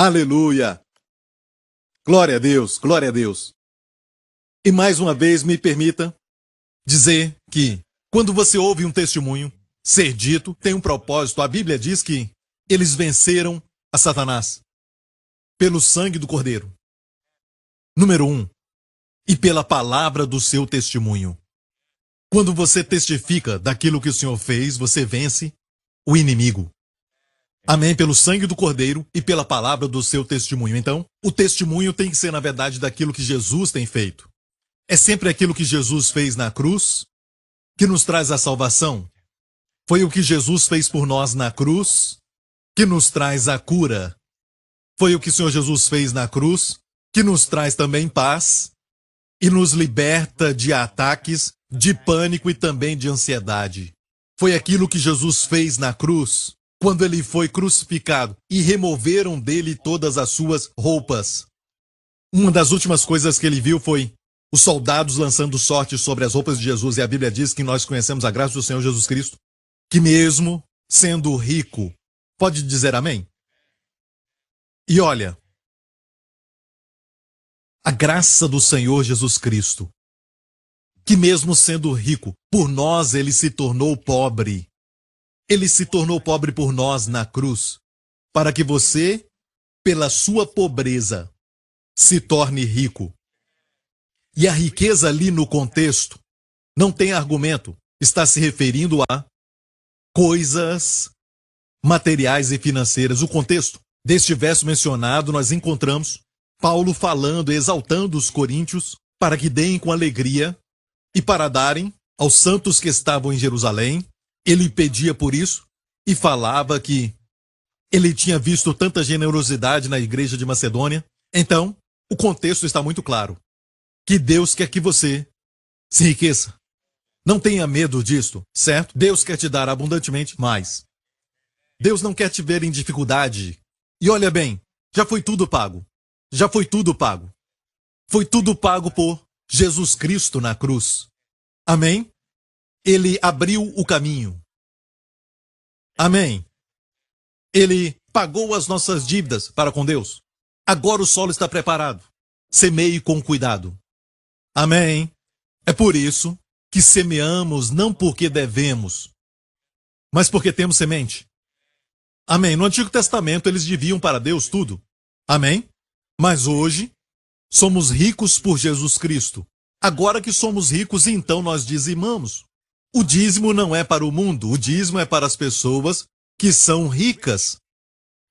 Aleluia! Glória a Deus, glória a Deus. E mais uma vez me permita dizer que quando você ouve um testemunho ser dito, tem um propósito. A Bíblia diz que eles venceram a Satanás pelo sangue do Cordeiro. Número 1. E pela palavra do seu testemunho. Quando você testifica daquilo que o Senhor fez, você vence o inimigo. Amém? Pelo sangue do Cordeiro e pela palavra do seu testemunho. Então, o testemunho tem que ser, na verdade, daquilo que Jesus tem feito. É sempre aquilo que Jesus fez na cruz que nos traz a salvação. Foi o que Jesus fez por nós na cruz que nos traz a cura. Foi o que o Senhor Jesus fez na cruz que nos traz também paz e nos liberta de ataques, de pânico e também de ansiedade. Foi aquilo que Jesus fez na cruz quando ele foi crucificado e removeram dele todas as suas roupas. Uma das últimas coisas que ele viu foi os soldados lançando sorte sobre as roupas de Jesus, e a Bíblia diz que nós conhecemos a graça do Senhor Jesus Cristo, que mesmo sendo rico, pode dizer amém? E olha, a graça do Senhor Jesus Cristo, que mesmo sendo rico, por nós ele se tornou pobre. Ele se tornou pobre por nós na cruz, para que você, pela sua pobreza, se torne rico. E a riqueza ali no contexto não tem argumento, está se referindo a coisas materiais e financeiras. O contexto deste verso mencionado, nós encontramos Paulo falando, exaltando os coríntios para que deem com alegria e para darem aos santos que estavam em Jerusalém. Ele pedia por isso e falava que ele tinha visto tanta generosidade na igreja de Macedônia. Então, o contexto está muito claro. Que Deus quer que você se enriqueça. Não tenha medo disto, certo? Deus quer te dar abundantemente mais. Deus não quer te ver em dificuldade. E olha bem, já foi tudo pago. Já foi tudo pago. Foi tudo pago por Jesus Cristo na cruz. Amém? Ele abriu o caminho. Amém? Ele pagou as nossas dívidas para com Deus. Agora o solo está preparado. Semeie com cuidado. Amém? É por isso que semeamos não porque devemos, mas porque temos semente. Amém? No Antigo Testamento eles deviam para Deus tudo. Amém? Mas hoje somos ricos por Jesus Cristo. Agora que somos ricos, então nós dizimamos. O dízimo não é para o mundo, o dízimo é para as pessoas que são ricas.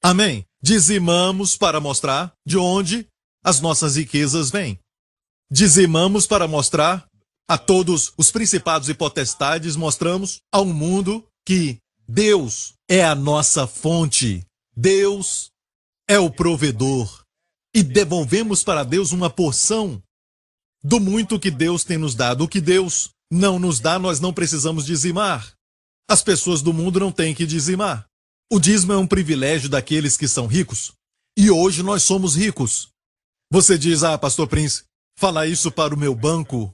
Amém? Dizimamos para mostrar de onde as nossas riquezas vêm. Dizimamos para mostrar a todos os principados e potestades, mostramos ao mundo que Deus é a nossa fonte, Deus é o provedor. E devolvemos para Deus uma porção do muito que Deus tem nos dado. O que Deus não nos dá, nós não precisamos dizimar. As pessoas do mundo não têm que dizimar. O dízimo é um privilégio daqueles que são ricos. E hoje nós somos ricos. Você diz, pastor Prince, fala isso para o meu banco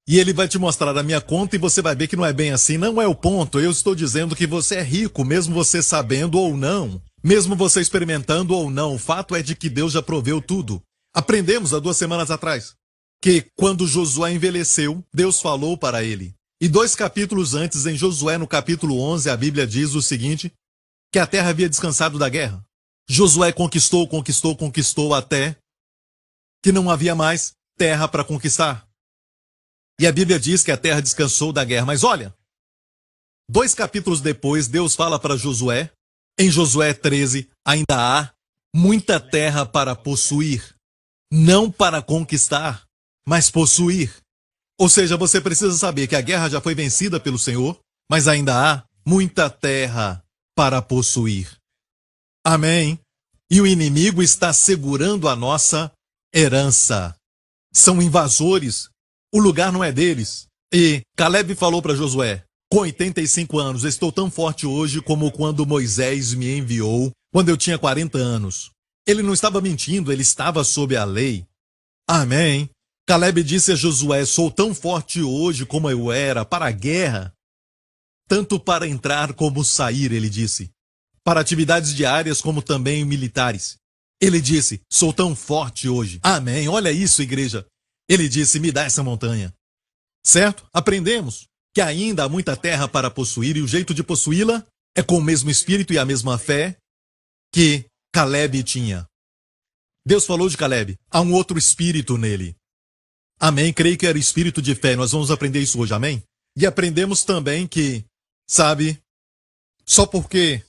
e ele vai te mostrar a minha conta e você vai ver que não é bem assim. Não é o ponto. Eu estou dizendo que você é rico, mesmo você sabendo ou não. Mesmo você experimentando ou não. O fato é de que Deus já proveu tudo. Aprendemos há 2 semanas atrás que quando Josué envelheceu, Deus falou para ele. E 2 capítulos antes, em Josué, no capítulo 11, a Bíblia diz o seguinte, que a terra havia descansado da guerra. Josué conquistou até que não havia mais terra para conquistar. E a Bíblia diz que a terra descansou da guerra. Mas olha, 2 capítulos depois, Deus fala para Josué, em Josué 13, ainda há muita terra para possuir. Não para conquistar, mas possuir. Ou seja, você precisa saber que a guerra já foi vencida pelo Senhor, mas ainda há muita terra para possuir. Amém? E o inimigo está segurando a nossa herança. São invasores. O lugar não é deles. E Caleb falou para Josué, com 85 anos, estou tão forte hoje como quando Moisés me enviou, quando eu tinha 40 anos. Ele não estava mentindo, ele estava sob a lei. Amém? Caleb disse a Josué, sou tão forte hoje como eu era para a guerra. Tanto para entrar como sair, ele disse. Para atividades diárias como também militares. Ele disse, sou tão forte hoje. Amém. Olha isso, igreja. Ele disse, me dá essa montanha. Certo? Aprendemos que ainda há muita terra para possuir e o jeito de possuí-la é com o mesmo espírito e a mesma fé que Caleb tinha. Deus falou de Caleb. Há um outro espírito nele. Amém. Creio que era espírito de fé. Nós vamos aprender isso hoje. Amém? E aprendemos também que, sabe, só porque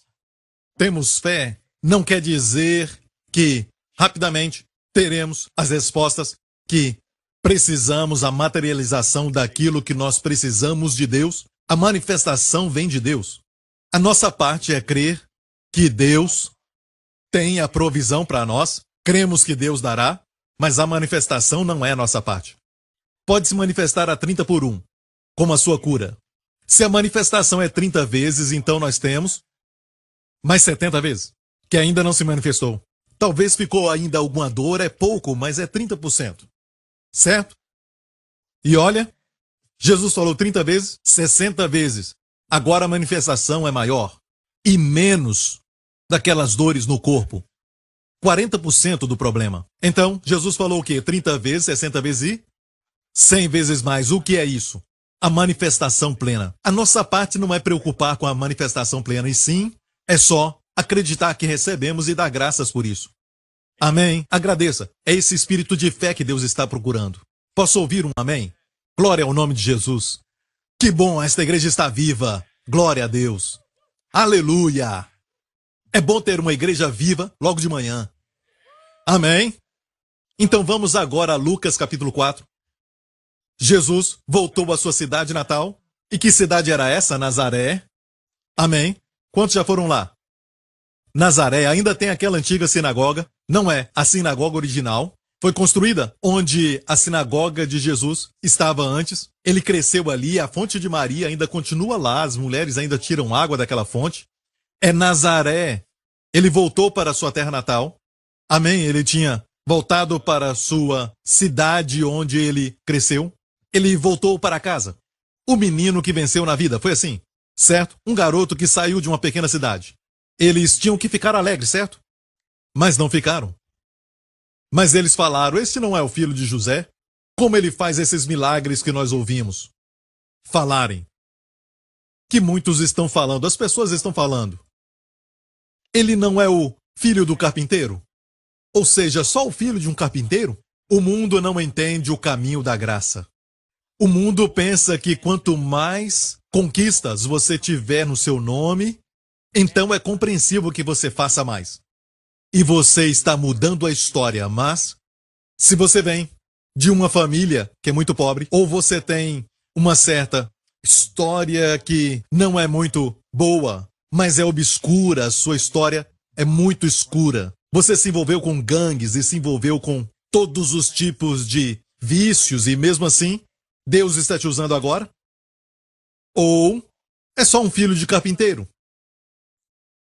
temos fé não quer dizer que rapidamente teremos as respostas que precisamos, a materialização daquilo que nós precisamos de Deus. A manifestação vem de Deus. A nossa parte é crer que Deus tem a provisão para nós. Cremos que Deus dará, mas a manifestação não é a nossa parte. Pode se manifestar a 30 por 1, como a sua cura. Se a manifestação é 30 vezes, então nós temos mais 70 vezes, que ainda não se manifestou. Talvez ficou ainda alguma dor, é pouco, mas é 30%. Certo? E olha, Jesus falou 30 vezes, 60 vezes. Agora a manifestação é maior e menos daquelas dores no corpo. 40% do problema. Então, Jesus falou o quê? 30 vezes, 60 vezes e 100 vezes mais. O que é isso? A manifestação plena. A nossa parte não é preocupar com a manifestação plena, e sim, é só acreditar que recebemos e dar graças por isso. Amém? Agradeça. É esse espírito de fé que Deus está procurando. Posso ouvir um amém? Glória ao nome de Jesus. Que bom, esta igreja está viva. Glória a Deus. Aleluia. É bom ter uma igreja viva logo de manhã. Amém? Então vamos agora a Lucas capítulo 4. Jesus voltou à sua cidade natal. E que cidade era essa? Nazaré. Amém? Quantos já foram lá? Nazaré ainda tem aquela antiga sinagoga. Não é a sinagoga original. Foi construída onde a sinagoga de Jesus estava antes. Ele cresceu ali, a fonte de Maria ainda continua lá, as mulheres ainda tiram água daquela fonte. É Nazaré. Ele voltou para a sua terra natal. Amém? Ele tinha voltado para a sua cidade onde ele cresceu. Ele voltou para casa. O menino que venceu na vida, foi assim, certo? Um garoto que saiu de uma pequena cidade. Eles tinham que ficar alegres, certo? Mas não ficaram. Mas eles falaram, este não é o filho de José? Como ele faz esses milagres que nós ouvimos falarem? Que muitos estão falando, as pessoas estão falando. Ele não é o filho do carpinteiro? Ou seja, só o filho de um carpinteiro? O mundo não entende o caminho da graça. O mundo pensa que quanto mais conquistas você tiver no seu nome, então é compreensível que você faça mais. E você está mudando a história, mas se você vem de uma família que é muito pobre, ou você tem uma certa história que não é muito boa, mas é obscura, a sua história é muito escura. Você se envolveu com gangues e se envolveu com todos os tipos de vícios e mesmo assim, Deus está te usando agora? Ou é só um filho de carpinteiro?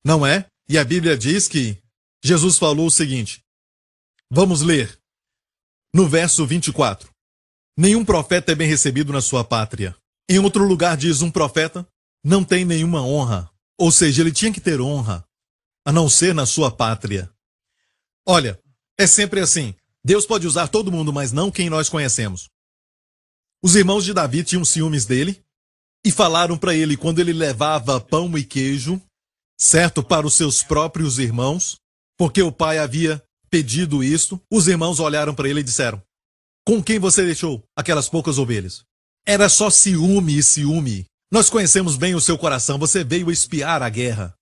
Não é? E a Bíblia diz que Jesus falou o seguinte. Vamos ler. No verso 24. Nenhum profeta é bem recebido na sua pátria. Em outro lugar diz um profeta não tem nenhuma honra. Ou seja, ele tinha que ter honra, a não ser na sua pátria. Olha, é sempre assim. Deus pode usar todo mundo, mas não quem nós conhecemos. Os irmãos de Davi tinham ciúmes dele e falaram para ele quando ele levava pão e queijo, certo, para os seus próprios irmãos, porque o pai havia pedido isso, os irmãos olharam para ele e disseram, com quem você deixou aquelas poucas ovelhas? Era só ciúme e ciúme. Nós conhecemos bem o seu coração, você veio espiar a guerra.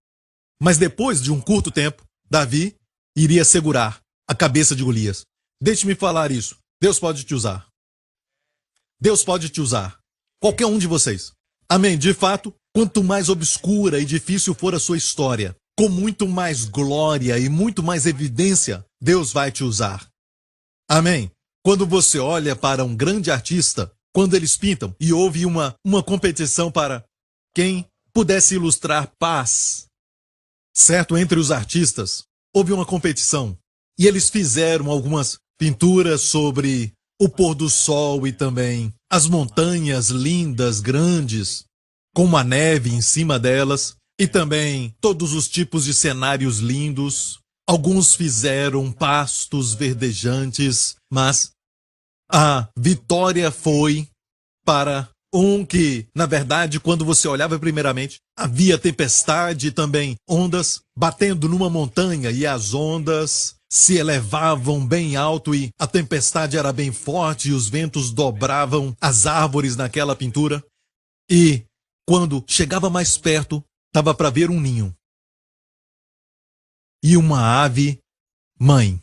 Mas depois de um curto tempo, Davi iria segurar a cabeça de Golias. Deixe-me falar isso. Deus pode te usar. Deus pode te usar. Qualquer um de vocês. Amém. De fato, quanto mais obscura e difícil for a sua história, com muito mais glória e muito mais evidência, Deus vai te usar. Amém. Quando você olha para um grande artista, quando eles pintam e houve uma competição para quem pudesse ilustrar paz, certo, entre os artistas, houve uma competição e eles fizeram algumas pinturas sobre o pôr do sol e também as montanhas lindas, grandes, com uma neve em cima delas e também todos os tipos de cenários lindos. Alguns fizeram pastos verdejantes, mas a vitória foi para um que, na verdade, quando você olhava primeiramente, havia tempestade e também ondas batendo numa montanha e as ondas se elevavam bem alto e a tempestade era bem forte e os ventos dobravam as árvores naquela pintura. E quando chegava mais perto, estava para ver um ninho. E uma ave mãe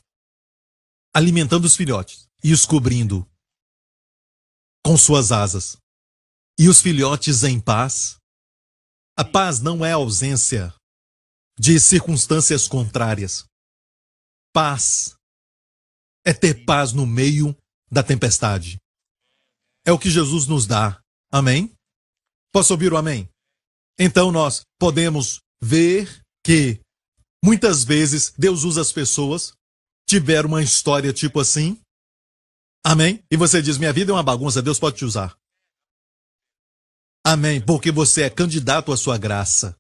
alimentando os filhotes e os cobrindo com suas asas. E os filhotes em paz. A paz não é a ausência de circunstâncias contrárias. Paz é ter paz no meio da tempestade. É o que Jesus nos dá. Amém? Posso ouvir o amém? Então nós podemos ver que muitas vezes Deus usa as pessoas, tiveram uma história tipo assim. Amém? E você diz, minha vida é uma bagunça, Deus pode te usar. Amém, porque você é candidato à sua graça.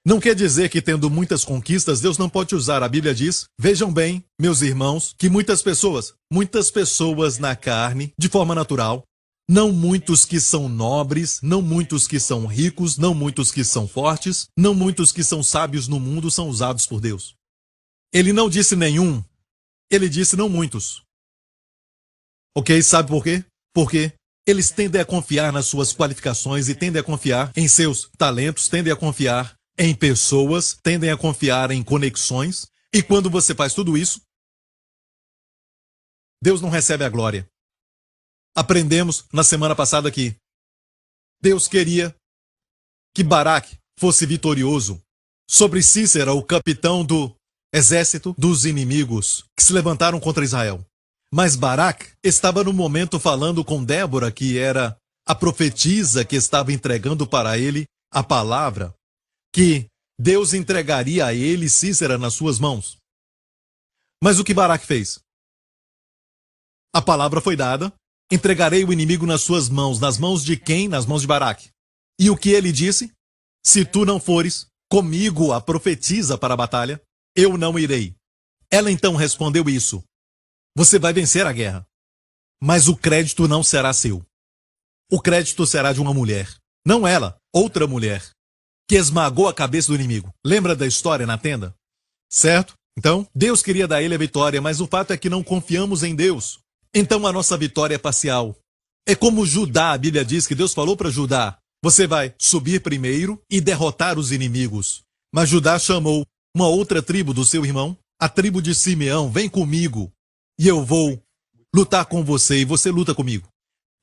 Não quer dizer que tendo muitas conquistas, Deus não pode te usar. A Bíblia diz, vejam bem, meus irmãos, que muitas pessoas na carne, de forma natural, não muitos que são nobres, não muitos que são ricos, não muitos que são fortes, não muitos que são sábios no mundo são usados por Deus. Ele não disse nenhum, ele disse não muitos. Ok, sabe por quê? Porque eles tendem a confiar nas suas qualificações e tendem a confiar em seus talentos, tendem a confiar em pessoas, tendem a confiar em conexões. E quando você faz tudo isso, Deus não recebe a glória. Aprendemos na semana passada que Deus queria que Baraque fosse vitorioso sobre Cícera, o capitão do exército dos inimigos que se levantaram contra Israel. Mas Baraque estava no momento falando com Débora, que era a profetisa que estava entregando para ele a palavra, que Deus entregaria a ele Cícera nas suas mãos. Mas o que Baraque fez? A palavra foi dada, entregarei o inimigo nas suas mãos. Nas mãos de quem? Nas mãos de Baraque. E o que ele disse? Se tu não fores comigo a profetisa para a batalha, eu não irei. Ela então respondeu isso. Você vai vencer a guerra, mas o crédito não será seu. O crédito será de uma mulher, não ela, outra mulher, que esmagou a cabeça do inimigo. Lembra da história na tenda? Certo? Então, Deus queria dar a ele a vitória, mas o fato é que não confiamos em Deus. Então a nossa vitória é parcial. É como Judá, a Bíblia diz que Deus falou para Judá, você vai subir primeiro e derrotar os inimigos. Mas Judá chamou uma outra tribo do seu irmão, a tribo de Simeão, vem comigo. E eu vou lutar com você e você luta comigo.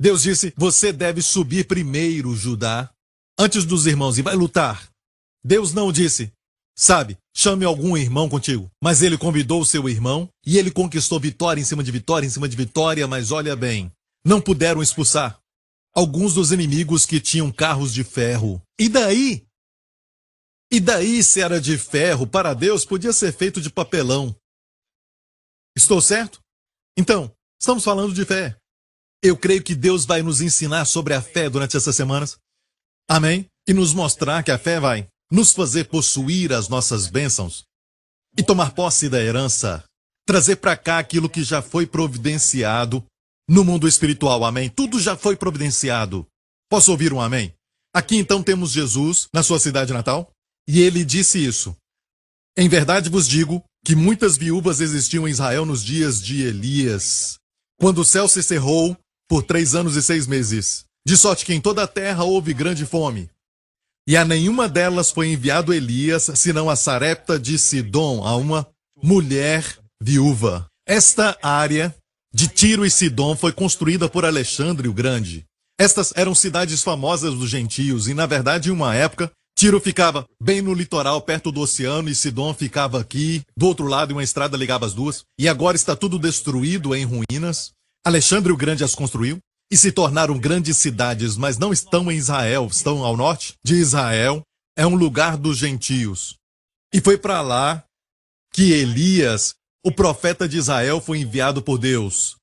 Deus disse, você deve subir primeiro, Judá, antes dos irmãos e vai lutar. Deus não disse, sabe, chame algum irmão contigo. Mas ele convidou o seu irmão e ele conquistou vitória em cima de vitória, em cima de vitória, mas olha bem, não puderam expulsar alguns dos inimigos que tinham carros de ferro. E daí? E daí se era de ferro, para Deus podia ser feito de papelão. Estou certo? Então, estamos falando de fé. Eu creio que Deus vai nos ensinar sobre a fé durante essas semanas. Amém? E nos mostrar que a fé vai nos fazer possuir as nossas bênçãos e tomar posse da herança. Trazer para cá aquilo que já foi providenciado no mundo espiritual. Amém? Tudo já foi providenciado. Posso ouvir um amém? Aqui então temos Jesus na sua cidade natal e ele disse isso. Em verdade vos digo que muitas viúvas existiam em Israel nos dias de Elias, quando o céu se cerrou por 3 anos e 6 meses, de sorte que em toda a terra houve grande fome. E a nenhuma delas foi enviado Elias, senão a Sarepta de Sidom, a uma mulher viúva. Esta área de Tiro e Sidom foi construída por Alexandre o Grande. Estas eram cidades famosas dos gentios e, na verdade, em uma época, Tiro ficava bem no litoral, perto do oceano, e Sidom ficava aqui, do outro lado, e uma estrada ligava as duas. E agora está tudo destruído em ruínas. Alexandre o Grande as construiu e se tornaram grandes cidades, mas não estão em Israel, estão ao norte de Israel. É um lugar dos gentios. E foi para lá que Elias, o profeta de Israel, foi enviado por Deus.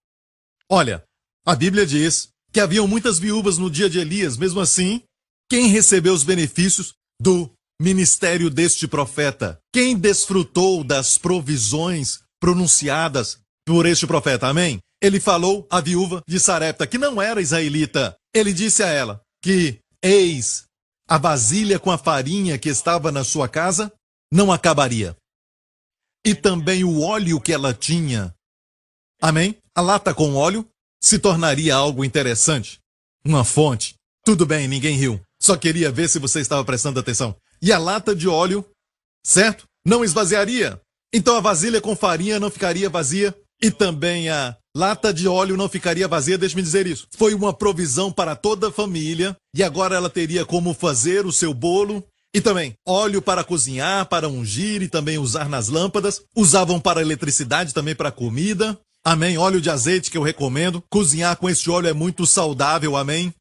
Olha, a Bíblia diz que haviam muitas viúvas no dia de Elias, mesmo assim, quem recebeu os benefícios do ministério deste profeta? Quem desfrutou das provisões pronunciadas por este profeta? Amém? Ele falou à viúva de Sarepta, que não era israelita. Ele disse a ela que, eis, a vasilha com a farinha que estava na sua casa não acabaria. E também o óleo que ela tinha. Amém? A lata com óleo se tornaria algo interessante. Uma fonte. Tudo bem, ninguém riu. Só queria ver se você estava prestando atenção. E a lata de óleo, certo? Não esvaziaria. Então a vasilha com farinha não ficaria vazia. E também a lata de óleo não ficaria vazia, deixe-me dizer isso. Foi uma provisão para toda a família. E agora ela teria como fazer o seu bolo. E também óleo para cozinhar, para ungir e também usar nas lâmpadas. Usavam para eletricidade, também para comida. Amém. Óleo de azeite que eu recomendo. Cozinhar com este óleo é muito saudável. Amém.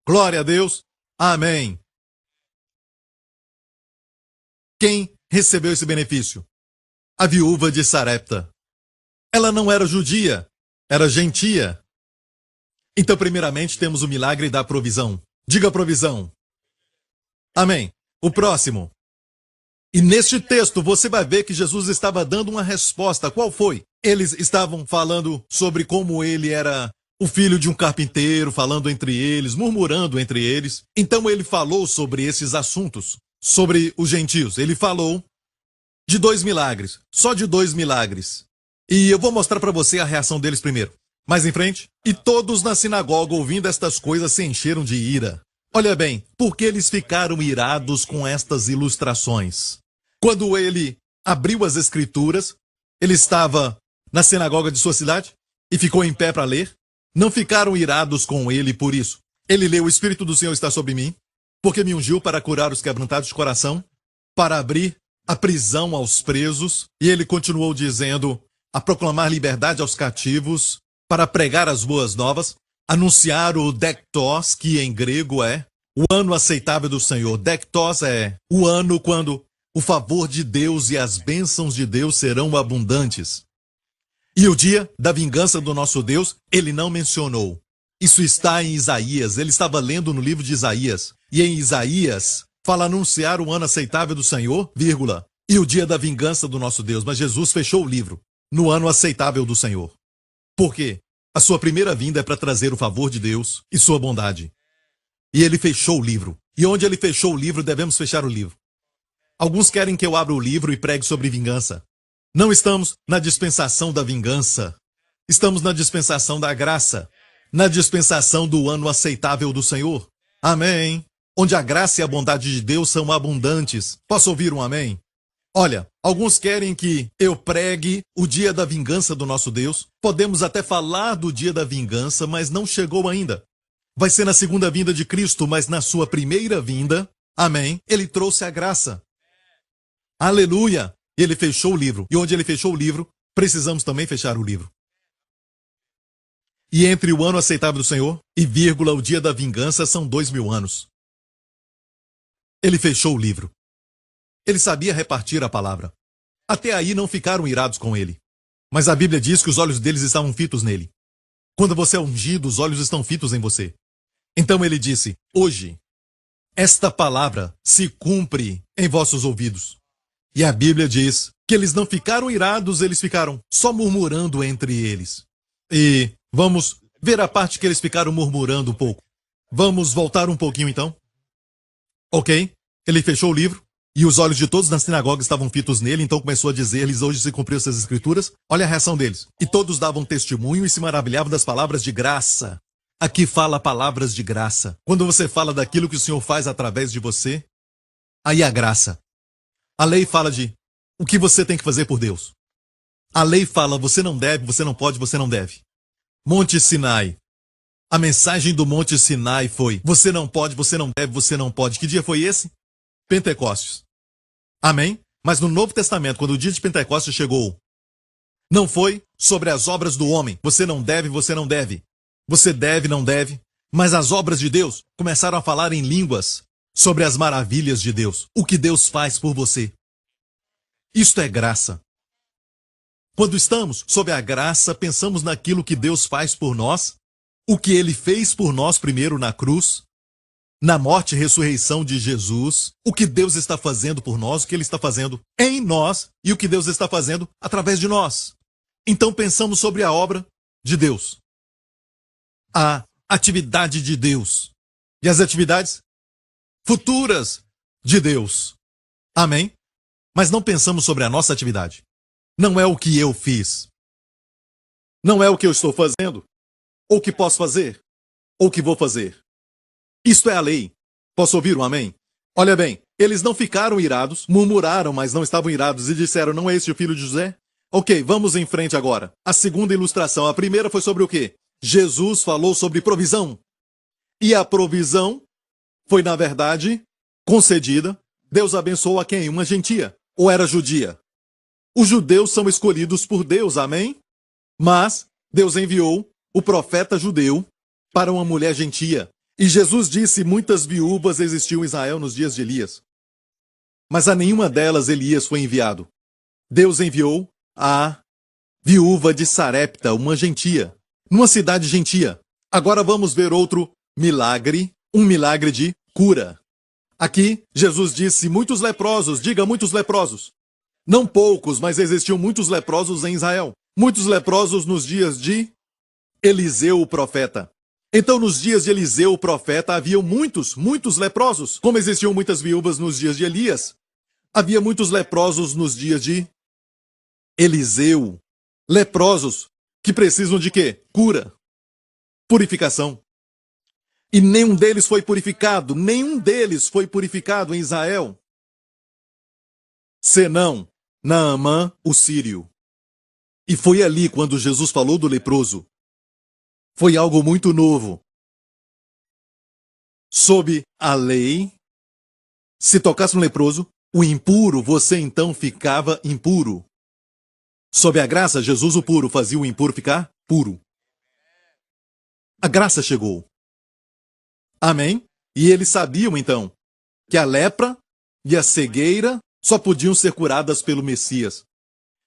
Glória a Deus. Amém. Quem recebeu esse benefício? A viúva de Sarepta. Ela não era judia, era gentia. Então, primeiramente, temos o milagre da provisão. Diga provisão. Amém. O próximo. E neste texto você vai ver que Jesus estava dando uma resposta. Qual foi? Eles estavam falando sobre como ele era o filho de um carpinteiro, falando entre eles, murmurando entre eles. Então ele falou sobre esses assuntos, sobre os gentios. Ele falou de 2 milagres, só de 2 milagres. E eu vou mostrar para você a reação deles primeiro. Mais em frente. E todos na sinagoga, ouvindo estas coisas, se encheram de ira. Olha bem, porque eles ficaram irados com estas ilustrações. Quando ele abriu as escrituras, ele estava na sinagoga de sua cidade e ficou em pé para ler. Não ficaram irados com ele por isso. Ele leu: o Espírito do Senhor está sobre mim, porque me ungiu para curar os quebrantados de coração, para abrir a prisão aos presos. E ele continuou dizendo: a proclamar liberdade aos cativos, para pregar as boas novas, anunciar o Dektos, que em grego é o ano aceitável do Senhor. Dektos é o ano quando o favor de Deus e as bênçãos de Deus serão abundantes. E o dia da vingança do nosso Deus, ele não mencionou. Isso está em Isaías. Ele estava lendo no livro de Isaías. E em Isaías, fala anunciar o ano aceitável do Senhor, vírgula, e o dia da vingança do nosso Deus. Mas Jesus fechou o livro no ano aceitável do Senhor. Por quê? A sua primeira vinda é para trazer o favor de Deus e sua bondade. E ele fechou o livro. E onde ele fechou o livro, devemos fechar o livro. Alguns querem que eu abra o livro e pregue sobre vingança. Não estamos na dispensação da vingança. Estamos na dispensação da graça. Na dispensação do ano aceitável do Senhor. Amém. Onde a graça e a bondade de Deus são abundantes. Posso ouvir um amém? Olha, alguns querem que eu pregue o dia da vingança do nosso Deus. Podemos até falar do dia da vingança, mas não chegou ainda. Vai ser na segunda vinda de Cristo, mas na sua primeira vinda, amém, ele trouxe a graça. Aleluia! Ele fechou o livro. E onde ele fechou o livro, precisamos também fechar o livro. E entre o ano aceitável do Senhor e vírgula, o dia da vingança, são 2000 anos. Ele fechou o livro. Ele sabia repartir a palavra. Até aí não ficaram irados com ele. Mas a Bíblia diz que os olhos deles estavam fitos nele. Quando você é ungido, os olhos estão fitos em você. Então ele disse: hoje, esta palavra se cumpre em vossos ouvidos. E a Bíblia diz que eles não ficaram irados, eles ficaram só murmurando entre eles. E vamos ver a parte que eles ficaram murmurando um pouco. Vamos voltar um pouquinho então? Ok, ele fechou o livro. E os olhos de todos na sinagoga estavam fitos nele, então começou a dizer-lhes: hoje se cumpriu essas escrituras. Olha a reação deles. E todos davam testemunho e se maravilhavam das palavras de graça. Aqui fala palavras de graça. Quando você fala daquilo que o Senhor faz através de você, aí a graça. A lei fala de o que você tem que fazer por Deus. A lei fala: você não deve, você não pode, você não deve. Monte Sinai. A mensagem do Monte Sinai foi: você não pode, você não deve, você não pode. Que dia foi esse? Pentecostes. Amém? Mas no Novo Testamento, quando o dia de Pentecostes chegou, não foi sobre as obras do homem. Você não deve, você não deve. Você deve, não deve. Mas as obras de Deus começaram a falar em línguas sobre as maravilhas de Deus. O que Deus faz por você. Isto é graça. Quando estamos sob a graça, pensamos naquilo que Deus faz por nós, o que Ele fez por nós primeiro na cruz, na morte e ressurreição de Jesus, o que Deus está fazendo por nós, o que Ele está fazendo em nós e o que Deus está fazendo através de nós. Então pensamos sobre a obra de Deus, a atividade de Deus e as atividades futuras de Deus. Amém? Mas não pensamos sobre a nossa atividade. Não é o que eu fiz. Não é o que eu estou fazendo, ou o que posso fazer, ou o que vou fazer. Isto é a lei. Posso ouvir um amém? Olha bem, eles não ficaram irados, murmuraram, mas não estavam irados e disseram, não é este o filho de José? Ok, vamos em frente agora. A segunda ilustração. A primeira foi sobre o quê? Jesus falou sobre provisão. E a provisão foi, na verdade, concedida. Deus abençoou a quem? Uma gentia. Ou era judia? Os judeus são escolhidos por Deus, amém? Mas Deus enviou o profeta judeu para uma mulher gentia. E Jesus disse, muitas viúvas existiam em Israel nos dias de Elias. Mas a nenhuma delas Elias foi enviado. Deus enviou a viúva de Sarepta, uma gentia, numa cidade gentia. Agora vamos ver outro milagre, um milagre de cura. Aqui, Jesus disse, muitos leprosos, diga muitos leprosos. Não poucos, mas existiam muitos leprosos em Israel. Muitos leprosos nos dias de Eliseu, o profeta. Então, nos dias de Eliseu, o profeta, havia muitos leprosos. Como existiam muitas viúvas nos dias de Elias, havia muitos leprosos nos dias de Eliseu. Leprosos que precisam de quê? Cura. Purificação. E nenhum deles foi purificado em Israel, senão Naamã, o sírio. E foi ali quando Jesus falou do leproso. Foi algo muito novo. Sob a lei, se tocasse um leproso, o impuro, você então ficava impuro. Sob a graça, Jesus o puro fazia o impuro ficar puro. A graça chegou. Amém? E eles sabiam então que a lepra e a cegueira só podiam ser curadas pelo Messias.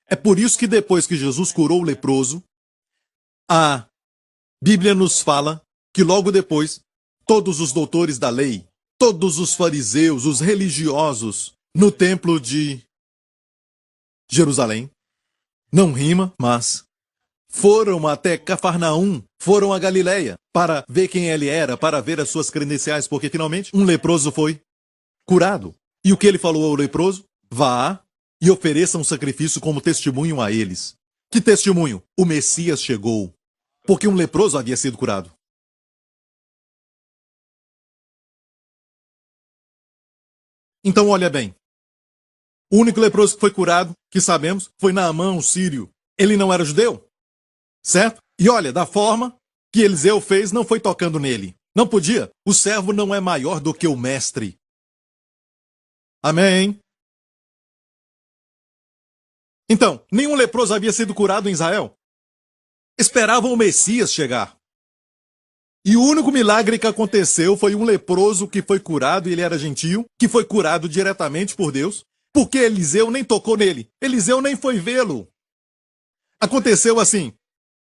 É por isso que depois que Jesus curou o leproso, a Bíblia nos fala que logo depois, todos os doutores da lei, todos os fariseus, os religiosos, no templo de Jerusalém, não rima, mas foram até Cafarnaum, foram a Galileia, para ver quem ele era, para ver as suas credenciais, porque finalmente um leproso foi curado. E o que ele falou ao leproso? Vá e ofereça um sacrifício como testemunho a eles. Que testemunho? O Messias chegou, porque um leproso havia sido curado. Então olha bem, o único leproso que foi curado, que sabemos, foi Naamã, o sírio. Ele não era judeu, certo? E olha, da forma que Eliseu fez, não foi tocando nele. Não podia. O servo não é maior do que o mestre. Amém? Então, nenhum leproso havia sido curado em Israel. Esperavam o Messias chegar. E o único milagre que aconteceu foi um leproso que foi curado, e ele era gentio, que foi curado diretamente por Deus, porque Eliseu nem tocou nele. Eliseu nem foi vê-lo. Aconteceu assim.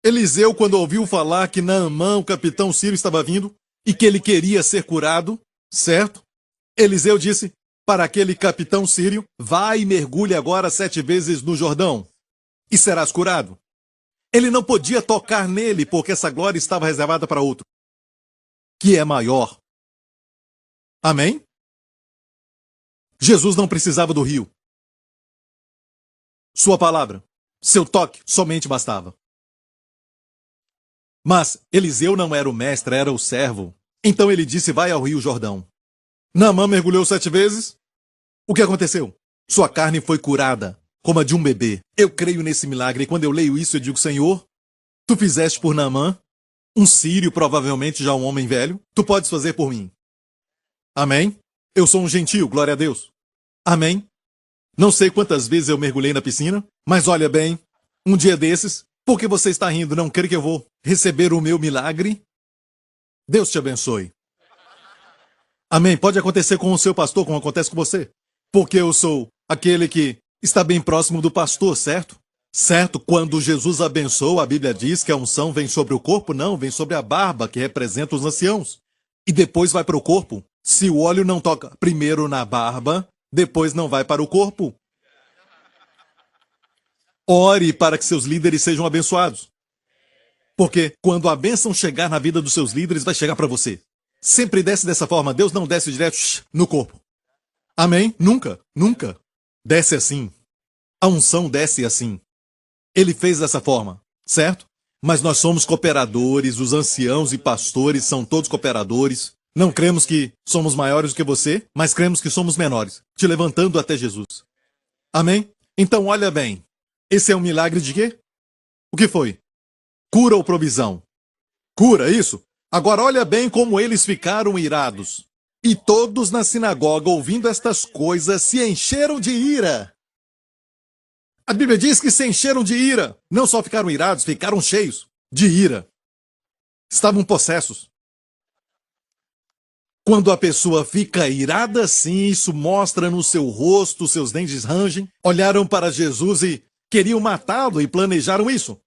Eliseu, quando ouviu falar que Naamã, o capitão sírio, estava vindo e que ele queria ser curado, certo? Eliseu disse para aquele capitão sírio, vai e mergulhe agora 7 vezes no Jordão e serás curado. Ele não podia tocar nele porque essa glória estava reservada para outro, que é maior. Amém? Jesus não precisava do rio. Sua palavra, seu toque somente bastava. Mas Eliseu não era o mestre, era o servo. Então ele disse, vai ao rio Jordão. Naamã mergulhou 7 vezes. O que aconteceu? Sua carne foi curada, como a de um bebê. Eu creio nesse milagre e quando eu leio isso eu digo, Senhor, tu fizeste por Naamã, um sírio, provavelmente já um homem velho, tu podes fazer por mim. Amém? Eu sou um gentio, glória a Deus. Amém? Não sei quantas vezes eu mergulhei na piscina, mas olha bem, um dia desses, por que você está rindo? Não crê que eu vou receber o meu milagre? Deus te abençoe. Amém? Pode acontecer com o seu pastor, como acontece com você. Porque eu sou aquele que está bem próximo do pastor, certo? Certo, quando Jesus abençoa, a Bíblia diz que a unção vem sobre o corpo, não, vem sobre a barba, que representa os anciãos. E depois vai para o corpo. Se o óleo não toca primeiro na barba, depois não vai para o corpo. Ore para que seus líderes sejam abençoados. Porque quando a bênção chegar na vida dos seus líderes, vai chegar para você. Sempre desce dessa forma. Deus não desce direto no corpo. Amém? Nunca, nunca. Desce assim. A unção desce assim. Ele fez dessa forma, certo? Mas nós somos cooperadores, os anciãos e pastores são todos cooperadores. Não cremos que somos maiores do que você, mas cremos que somos menores, te levantando até Jesus. Amém? Então olha bem. Esse é um milagre de quê? O que foi? Cura ou provisão? Cura, isso? Agora olha bem como eles ficaram irados. E todos na sinagoga, ouvindo estas coisas, se encheram de ira. A Bíblia diz que se encheram de ira. Não só ficaram irados, ficaram cheios de ira. Estavam possessos. Quando a pessoa fica irada assim, isso mostra no seu rosto, seus dentes rangem. Olharam para Jesus e queriam matá-lo e planejaram isso.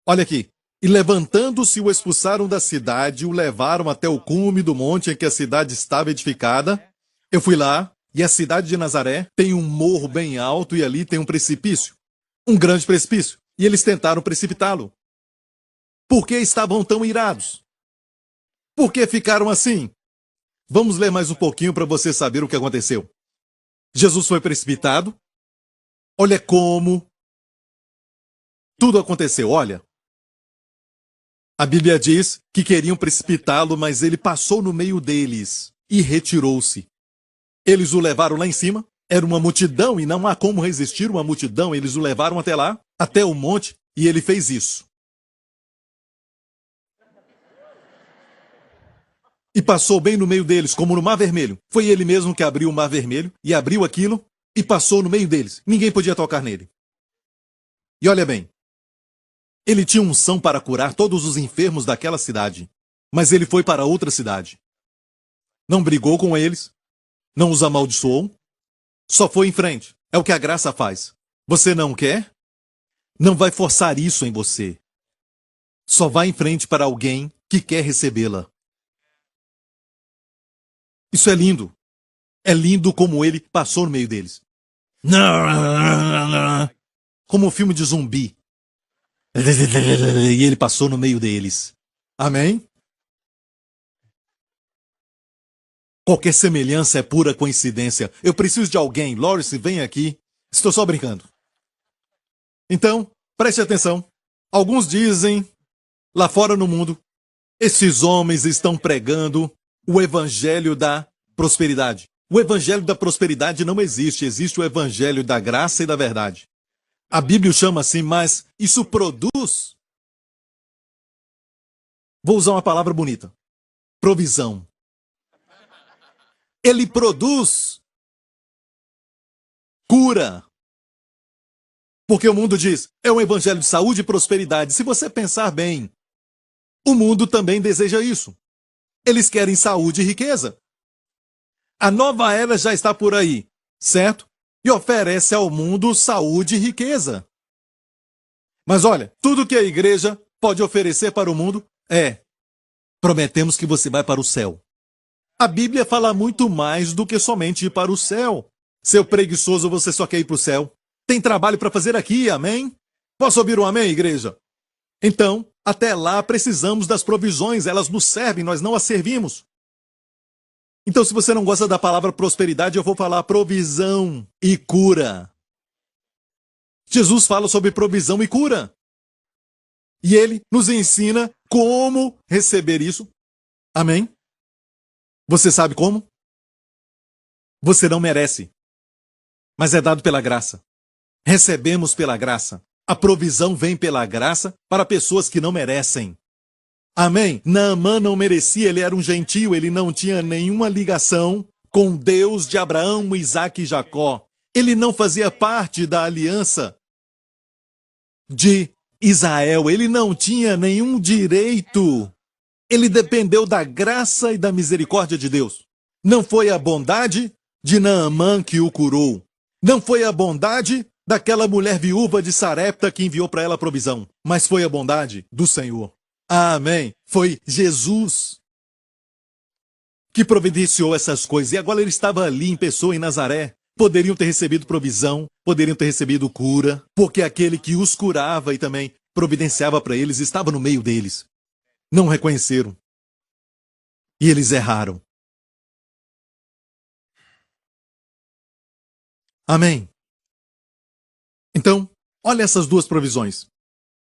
Olha aqui. E levantando-se, o expulsaram da cidade, o levaram até o cume do monte em que a cidade estava edificada. Eu fui lá, e a cidade de Nazaré tem um morro bem alto e ali tem um precipício. Um grande precipício. E eles tentaram precipitá-lo. Por que estavam tão irados? Por que ficaram assim? Vamos ler mais um pouquinho para você saber o que aconteceu. Jesus foi precipitado. Olha como tudo aconteceu, olha. A Bíblia diz que queriam precipitá-lo, mas ele passou no meio deles e retirou-se. Eles o levaram lá em cima, era uma multidão e não há como resistir uma multidão, eles o levaram até lá, até o monte, e ele fez isso. E passou bem no meio deles, como no Mar Vermelho. Foi ele mesmo que abriu o Mar Vermelho, e abriu aquilo, e passou no meio deles. Ninguém podia tocar nele. E olha bem, ele tinha unção para curar todos os enfermos daquela cidade, mas ele foi para outra cidade. Não brigou com eles, não os amaldiçoou, só foi em frente. É o que a graça faz. Você não quer? Não vai forçar isso em você. Só vá em frente para alguém que quer recebê-la. Isso é lindo. É lindo como ele passou no meio deles. Como um filme de zumbi. E ele passou no meio deles. Amém? Qualquer semelhança é pura coincidência. Eu preciso de alguém. Lawrence, vem aqui. Estou só brincando. Então, preste atenção. Alguns dizem, lá fora no mundo, esses homens estão pregando o evangelho da prosperidade. O evangelho da prosperidade não existe. Existe o evangelho da graça e da verdade. A Bíblia o chama assim, mas isso produz. Vou usar uma palavra bonita. Provisão. Ele produz cura. Porque o mundo diz, é um evangelho de saúde e prosperidade. Se você pensar bem, o mundo também deseja isso. Eles querem saúde e riqueza. A nova era já está por aí, certo? E oferece ao mundo saúde e riqueza. Mas olha, tudo que a igreja pode oferecer para o mundo é: prometemos que você vai para o céu. A Bíblia fala muito mais do que somente ir para o céu. Seu preguiçoso, você só quer ir para o céu. Tem trabalho para fazer aqui, amém? Posso ouvir um amém, igreja? Então, até lá precisamos das provisões, elas nos servem, nós não as servimos. Então, se você não gosta da palavra prosperidade, eu vou falar provisão e cura. Jesus fala sobre provisão e cura. E ele nos ensina como receber isso. Amém? Você sabe como? Você não merece. Mas é dado pela graça. Recebemos pela graça. A provisão vem pela graça para pessoas que não merecem. Amém? Naamã não merecia, ele era um gentio, ele não tinha nenhuma ligação com Deus de Abraão, Isaque e Jacó. Ele não fazia parte da aliança de Israel, ele não tinha nenhum direito. Ele dependeu da graça e da misericórdia de Deus. Não foi a bondade de Naamã que o curou. Não foi a bondade daquela mulher viúva de Sarepta que enviou para ela a provisão, mas foi a bondade do Senhor. Amém. Foi Jesus. que providenciou essas coisas. E agora ele estava ali em pessoa em Nazaré. Poderiam ter recebido provisão, poderiam ter recebido cura, porque aquele que os curava e também providenciava para eles estava no meio deles. Não reconheceram. E eles erraram. Amém. Então, olha essas duas provisões.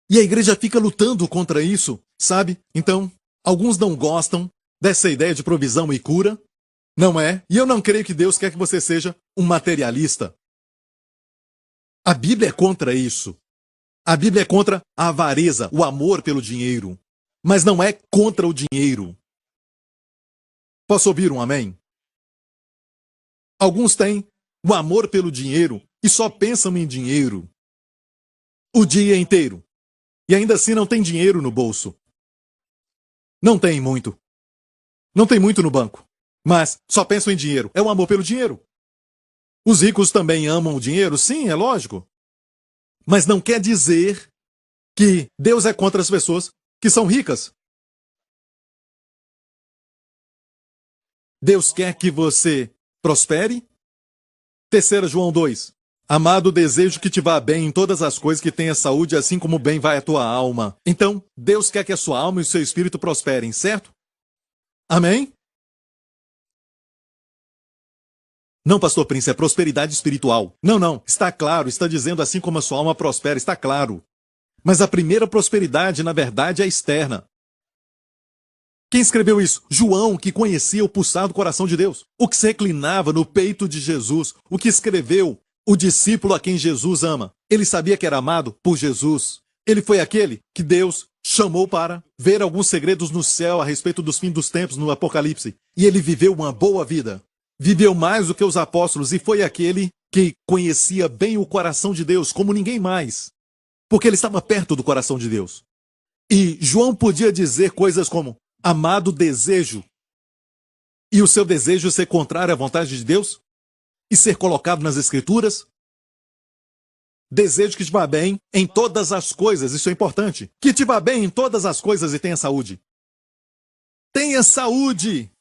E a igreja fica lutando contra isso, sabe? Então, alguns não gostam dessa ideia de provisão e cura. Não é? E eu não creio que Deus quer que você seja um materialista. A Bíblia é contra isso. A Bíblia é contra a avareza, o amor pelo dinheiro. Mas não é contra o dinheiro. Posso ouvir um amém? Alguns têm o amor pelo dinheiro e só pensam em dinheiro o dia inteiro. E ainda assim não tem dinheiro no bolso. Não tem muito. Não tem muito no banco. Mas só pensam em dinheiro. É o amor pelo dinheiro. Os ricos também amam o dinheiro? Sim, é lógico. Mas não quer dizer que Deus é contra as pessoas que são ricas. Deus quer que você prospere. 3 João 2. Amado, desejo que te vá bem em todas as coisas, que tenha saúde, assim como bem vai a tua alma. Então, Deus quer que a sua alma e o seu espírito prosperem, certo? Amém? Não, pastor Prince, é prosperidade espiritual. Não, está claro, está dizendo assim como a sua alma prospera, está claro. Mas a primeira prosperidade, na verdade, é externa. Quem escreveu isso? João, que conhecia o pulsar do coração de Deus. O que se reclinava no peito de Jesus. O que escreveu o discípulo a quem Jesus ama. Ele sabia que era amado por Jesus. Ele foi aquele que Deus chamou para ver alguns segredos no céu a respeito dos fins dos tempos no Apocalipse. E ele viveu uma boa vida. Viveu mais do que os apóstolos e foi aquele que conhecia bem o coração de Deus como ninguém mais. Porque ele estava perto do coração de Deus. E João podia dizer coisas como: amado, desejo. E o seu desejo ser contrário à vontade de Deus? E ser colocado nas Escrituras? Desejo que te vá bem em todas as coisas, isso é importante. Que te vá bem em todas as coisas e tenha saúde. Tenha saúde!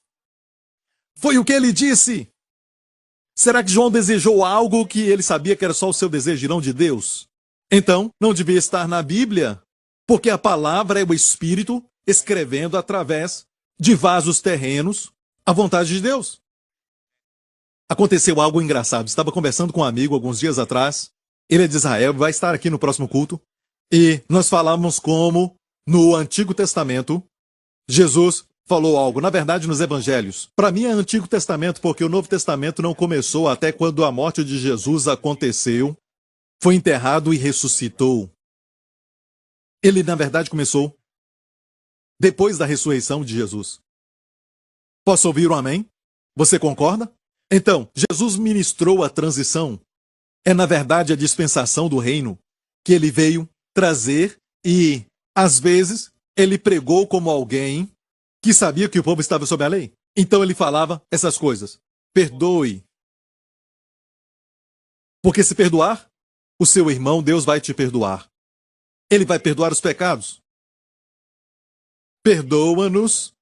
Foi o que ele disse. Será que João desejou algo que ele sabia que era só o seu desejo e não de Deus? Então, não devia estar na Bíblia, porque a palavra é o Espírito escrevendo através de vasos terrenos a vontade de Deus. Aconteceu algo engraçado. Estava conversando com um amigo alguns dias atrás. Ele é de Israel, vai estar aqui no próximo culto. E nós falamos como, no Antigo Testamento, Jesus falou algo. Na verdade, nos Evangelhos. Para mim é Antigo Testamento, porque o Novo Testamento não começou até quando a morte de Jesus aconteceu, foi enterrado e ressuscitou. Ele, na verdade, começou depois da ressurreição de Jesus. Posso ouvir um amém? Você concorda? Então, Jesus ministrou a transição. É, na verdade, a dispensação do reino que ele veio trazer e, às vezes, ele pregou como alguém que sabia que o povo estava sob a lei. Então ele falava essas coisas. Perdoe. Porque se perdoar o seu irmão, Deus vai te perdoar. Ele vai perdoar os pecados. Perdoa-nos.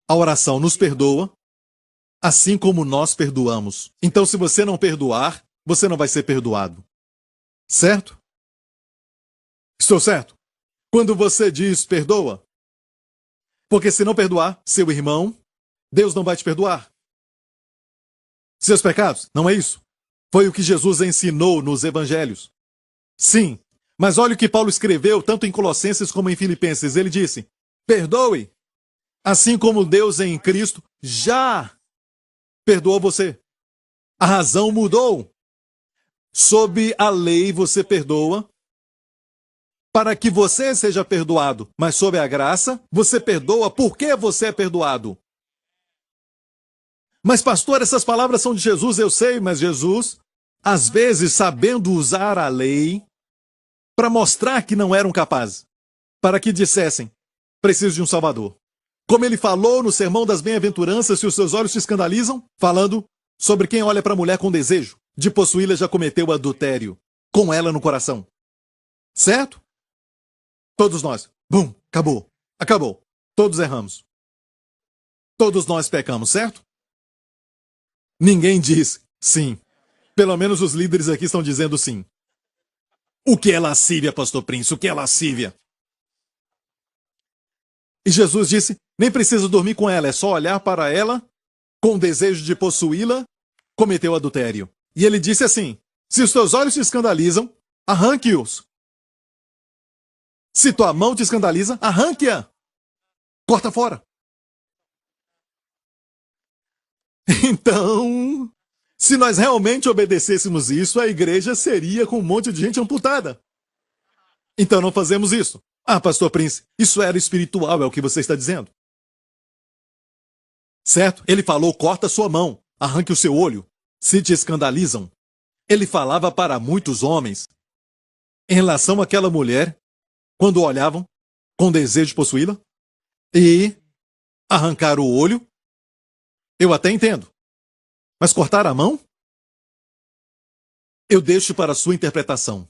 A oração nos perdoa, assim como nós perdoamos. Então, se você não perdoar, você não vai ser perdoado. Certo? Estou certo? Quando você diz perdoa, porque se não perdoar seu irmão, Deus não vai te perdoar. Seus pecados, não é isso? Foi o que Jesus ensinou nos evangelhos. Sim, mas olha o que Paulo escreveu tanto em Colossenses como em Filipenses. Ele disse: perdoe, assim como Deus em Cristo já perdoou você. A razão mudou. Sob a lei você perdoa para que você seja perdoado, mas sob a graça você perdoa porque você é perdoado. Mas pastor, essas palavras são de Jesus, eu sei, mas Jesus, às vezes, sabendo usar a lei para mostrar que não eram capazes, para que dissessem: preciso de um Salvador. Como ele falou no Sermão das Bem-aventuranças, se os seus olhos se escandalizam, falando sobre quem olha para a mulher com desejo de possuí-la já cometeu adultério com ela no coração. Certo? Todos nós. Bum, acabou. Acabou. Todos erramos. Todos nós pecamos, certo? Ninguém diz sim. Pelo menos os líderes aqui estão dizendo sim. O que é lascívia, pastor Prince? O que é lascívia? E Jesus disse, nem precisa dormir com ela, é só olhar para ela, com o desejo de possuí-la, cometeu adultério. E ele disse assim, se os teus olhos te escandalizam, arranque-os. Se tua mão te escandaliza, arranque-a. Corta fora. Então, se nós realmente obedecêssemos isso, a igreja seria com um monte de gente amputada. Então não fazemos isso. Ah, pastor Prince, isso era espiritual, é o que você está dizendo. Certo? Ele falou, corta sua mão, arranque o seu olho, se te escandalizam. Ele falava para muitos homens, em relação àquela mulher, quando olhavam, com desejo de possuí-la, e arrancar o olho, eu até entendo. Mas cortar a mão? Eu deixo para a sua interpretação.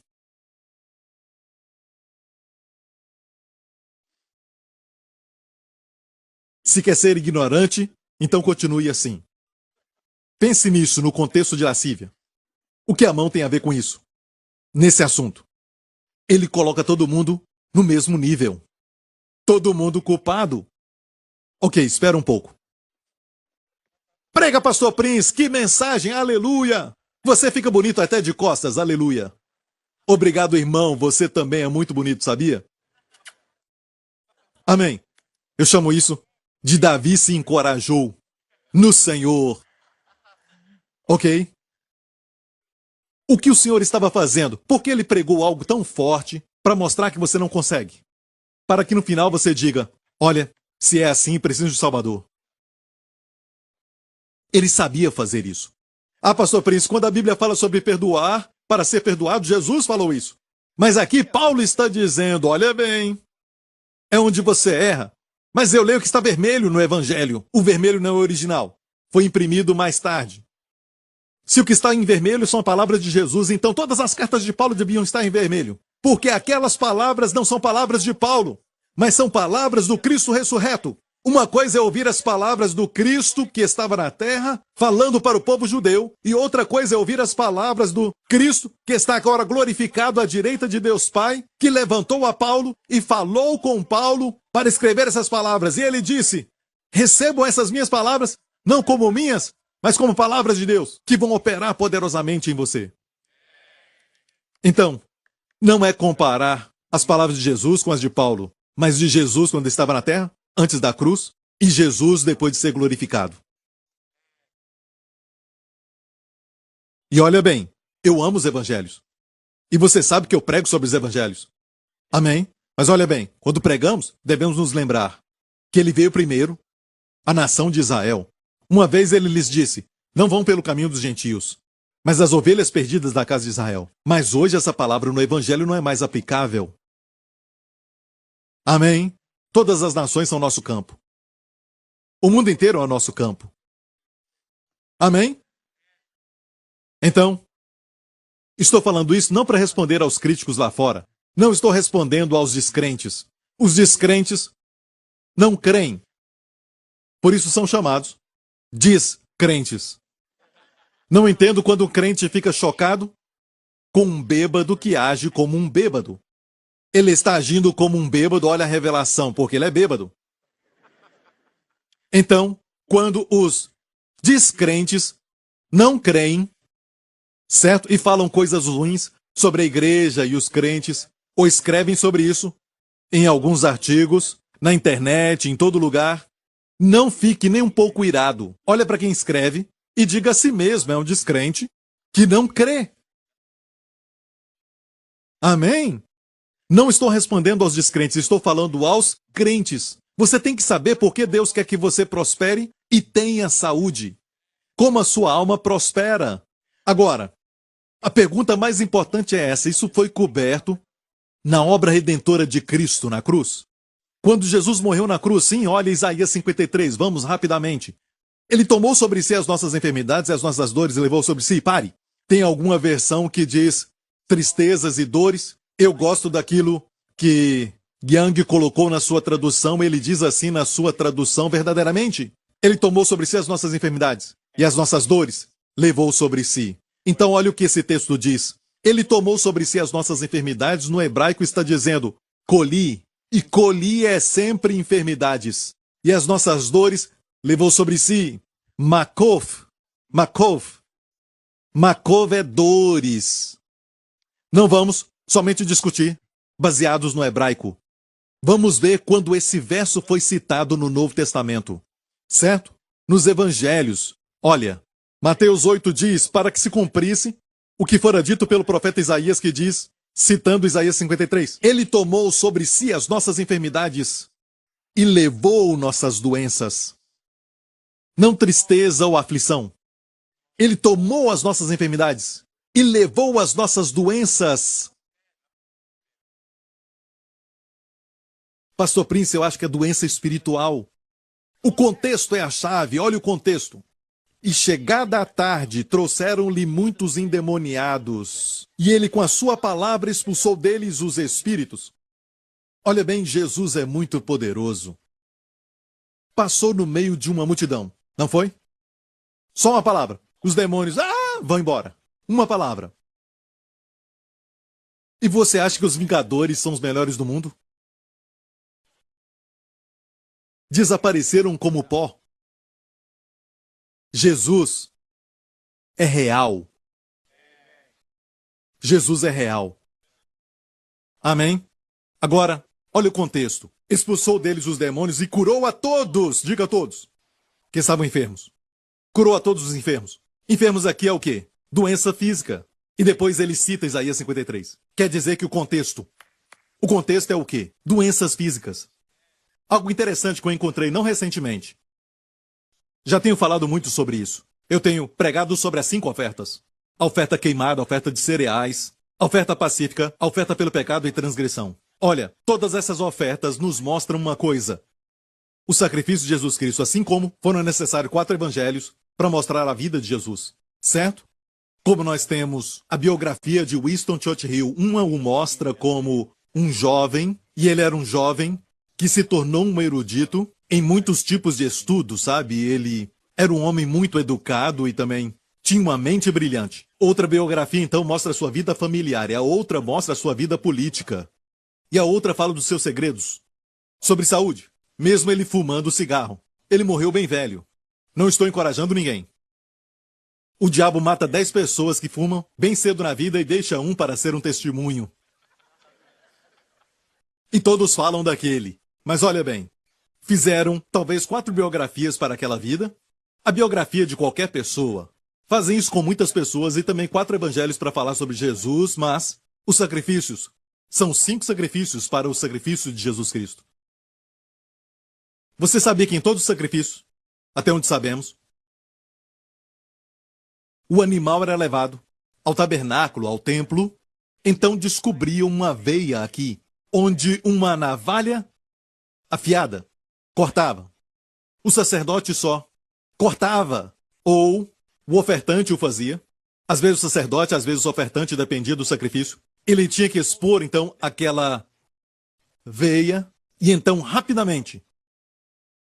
Se quer ser ignorante, então continue assim. Pense nisso no contexto de lascívia. O que a mão tem a ver com isso? Nesse assunto. Ele coloca todo mundo no mesmo nível. Todo mundo culpado. Ok, espera um pouco. Prega, pastor Prince, que mensagem, aleluia! Você fica bonito até de costas, aleluia. Obrigado, irmão, você também é muito bonito, sabia? Amém. Eu chamo isso de Davi se encorajou no Senhor. Ok? O que o Senhor estava fazendo? Por que ele pregou algo tão forte para mostrar que você não consegue? Para que no final você diga, olha, se é assim, preciso de Salvador. Ele sabia fazer isso. Ah, pastor Prince, quando a Bíblia fala sobre perdoar, para ser perdoado, Jesus falou isso. Mas aqui Paulo está dizendo, olha bem, é onde você erra. Mas eu leio que está vermelho no Evangelho. O vermelho não é original. Foi imprimido mais tarde. Se o que está em vermelho são palavras de Jesus, então todas as cartas de Paulo deviam estar em vermelho. Porque aquelas palavras não são palavras de Paulo, mas são palavras do Cristo ressurreto. Uma coisa é ouvir as palavras do Cristo que estava na terra, falando para o povo judeu, e outra coisa é ouvir as palavras do Cristo que está agora glorificado à direita de Deus Pai, que levantou a Paulo e falou com Paulo para escrever essas palavras. E ele disse, recebam essas minhas palavras, não como minhas, mas como palavras de Deus, que vão operar poderosamente em você. Então, não é comparar as palavras de Jesus com as de Paulo, mas de Jesus quando estava na terra, antes da cruz, e Jesus depois de ser glorificado. E olha bem, eu amo os evangelhos. E você sabe que eu prego sobre os evangelhos. Amém? Mas olha bem, quando pregamos, devemos nos lembrar que ele veio primeiro, a nação de Israel. Uma vez ele lhes disse, não vão pelo caminho dos gentios, mas as ovelhas perdidas da casa de Israel. Mas hoje essa palavra no evangelho não é mais aplicável. Amém? Todas as nações são nosso campo. O mundo inteiro é o nosso campo. Amém? Então, estou falando isso não para responder aos críticos lá fora. Não estou respondendo aos descrentes. Os descrentes não creem. Por isso são chamados descrentes. Não entendo quando um crente fica chocado com um bêbado que age como um bêbado. Ele está agindo como um bêbado, olha a revelação, porque ele é bêbado. Então, quando os descrentes não creem, certo? E falam coisas ruins sobre a igreja e os crentes, ou escrevem sobre isso em alguns artigos, na internet, em todo lugar, não fique nem um pouco irado. Olha para quem escreve e diga a si mesmo, é um descrente que não crê. Amém? Não estou respondendo aos descrentes, estou falando aos crentes. Você tem que saber por que Deus quer que você prospere e tenha saúde. Como a sua alma prospera. Agora, a pergunta mais importante é essa. Isso foi coberto na obra redentora de Cristo na cruz? Quando Jesus morreu na cruz, sim, olha Isaías 53, vamos rapidamente. Ele tomou sobre si as nossas enfermidades e as nossas dores e levou sobre si. Pare. Tem alguma versão que diz tristezas e dores? Eu gosto daquilo que Young colocou na sua tradução. Ele diz assim na sua tradução verdadeiramente. Ele tomou sobre si as nossas enfermidades e as nossas dores levou sobre si. Então, olha o que esse texto diz. Ele tomou sobre si as nossas enfermidades, no hebraico está dizendo coli, e coli é sempre enfermidades. E as nossas dores levou sobre si makov, makov. Makov é dores. Não vamos somente discutir baseados no hebraico. Vamos ver quando esse verso foi citado no Novo Testamento. Certo? Nos evangelhos. Olha, Mateus 8 diz, para que se cumprisse o que fora dito pelo profeta Isaías, que diz, citando Isaías 53, ele tomou sobre si as nossas enfermidades e levou nossas doenças. Não tristeza ou aflição. Ele tomou as nossas enfermidades e levou as nossas doenças. Pastor Prince, eu acho que é doença espiritual. O contexto é a chave, olha o contexto. E chegada a tarde, trouxeram-lhe muitos endemoniados, e ele com a sua palavra expulsou deles os espíritos. Olha bem, Jesus é muito poderoso. Passou no meio de uma multidão, não foi? Só uma palavra. Os demônios, vão embora. Uma palavra. E você acha que os Vingadores são os melhores do mundo? Desapareceram como pó. Jesus é real. Jesus é real. Amém? Agora, olha o contexto. Expulsou deles os demônios e curou a todos, diga a todos, que estavam enfermos. Curou a todos os enfermos. Enfermos aqui é o quê? Doença física. E depois ele cita Isaías 53. Quer dizer que o contexto é o quê? Doenças físicas. Algo interessante que eu encontrei não recentemente. Já tenho falado muito sobre isso. Eu tenho pregado sobre as 5 ofertas. A oferta queimada, a oferta de cereais, a oferta pacífica, a oferta pelo pecado e transgressão. Olha, todas essas ofertas nos mostram uma coisa. O sacrifício de Jesus Cristo, assim como foram necessários 4 evangelhos para mostrar a vida de Jesus. Certo? Como nós temos a biografia de Winston Churchill, uma o mostra como um jovem, e ele era um jovem que se tornou um erudito em muitos tipos de estudos, sabe? Ele era um homem muito educado e também tinha uma mente brilhante. Outra biografia, então, mostra a sua vida familiar, e a outra mostra a sua vida política. E a outra fala dos seus segredos. Sobre saúde. Mesmo ele fumando cigarro. Ele morreu bem velho. Não estou encorajando ninguém. O diabo mata 10 pessoas que fumam bem cedo na vida e deixa um para ser um testemunho. E todos falam daquele. Mas olha bem, fizeram talvez 4 biografias para aquela vida. A biografia de qualquer pessoa. Fazem isso com muitas pessoas e também 4 evangelhos para falar sobre Jesus, mas os sacrifícios são 5 sacrifícios para o sacrifício de Jesus Cristo. Você sabia que em todos os sacrifícios, até onde sabemos, o animal era levado ao tabernáculo, ao templo, então descobriam uma veia aqui, onde uma navalha afiada cortava. O sacerdote só cortava, ou o ofertante o fazia. Às vezes o sacerdote, às vezes o ofertante, dependia do sacrifício. Ele tinha que expor, então, aquela veia, e então, rapidamente,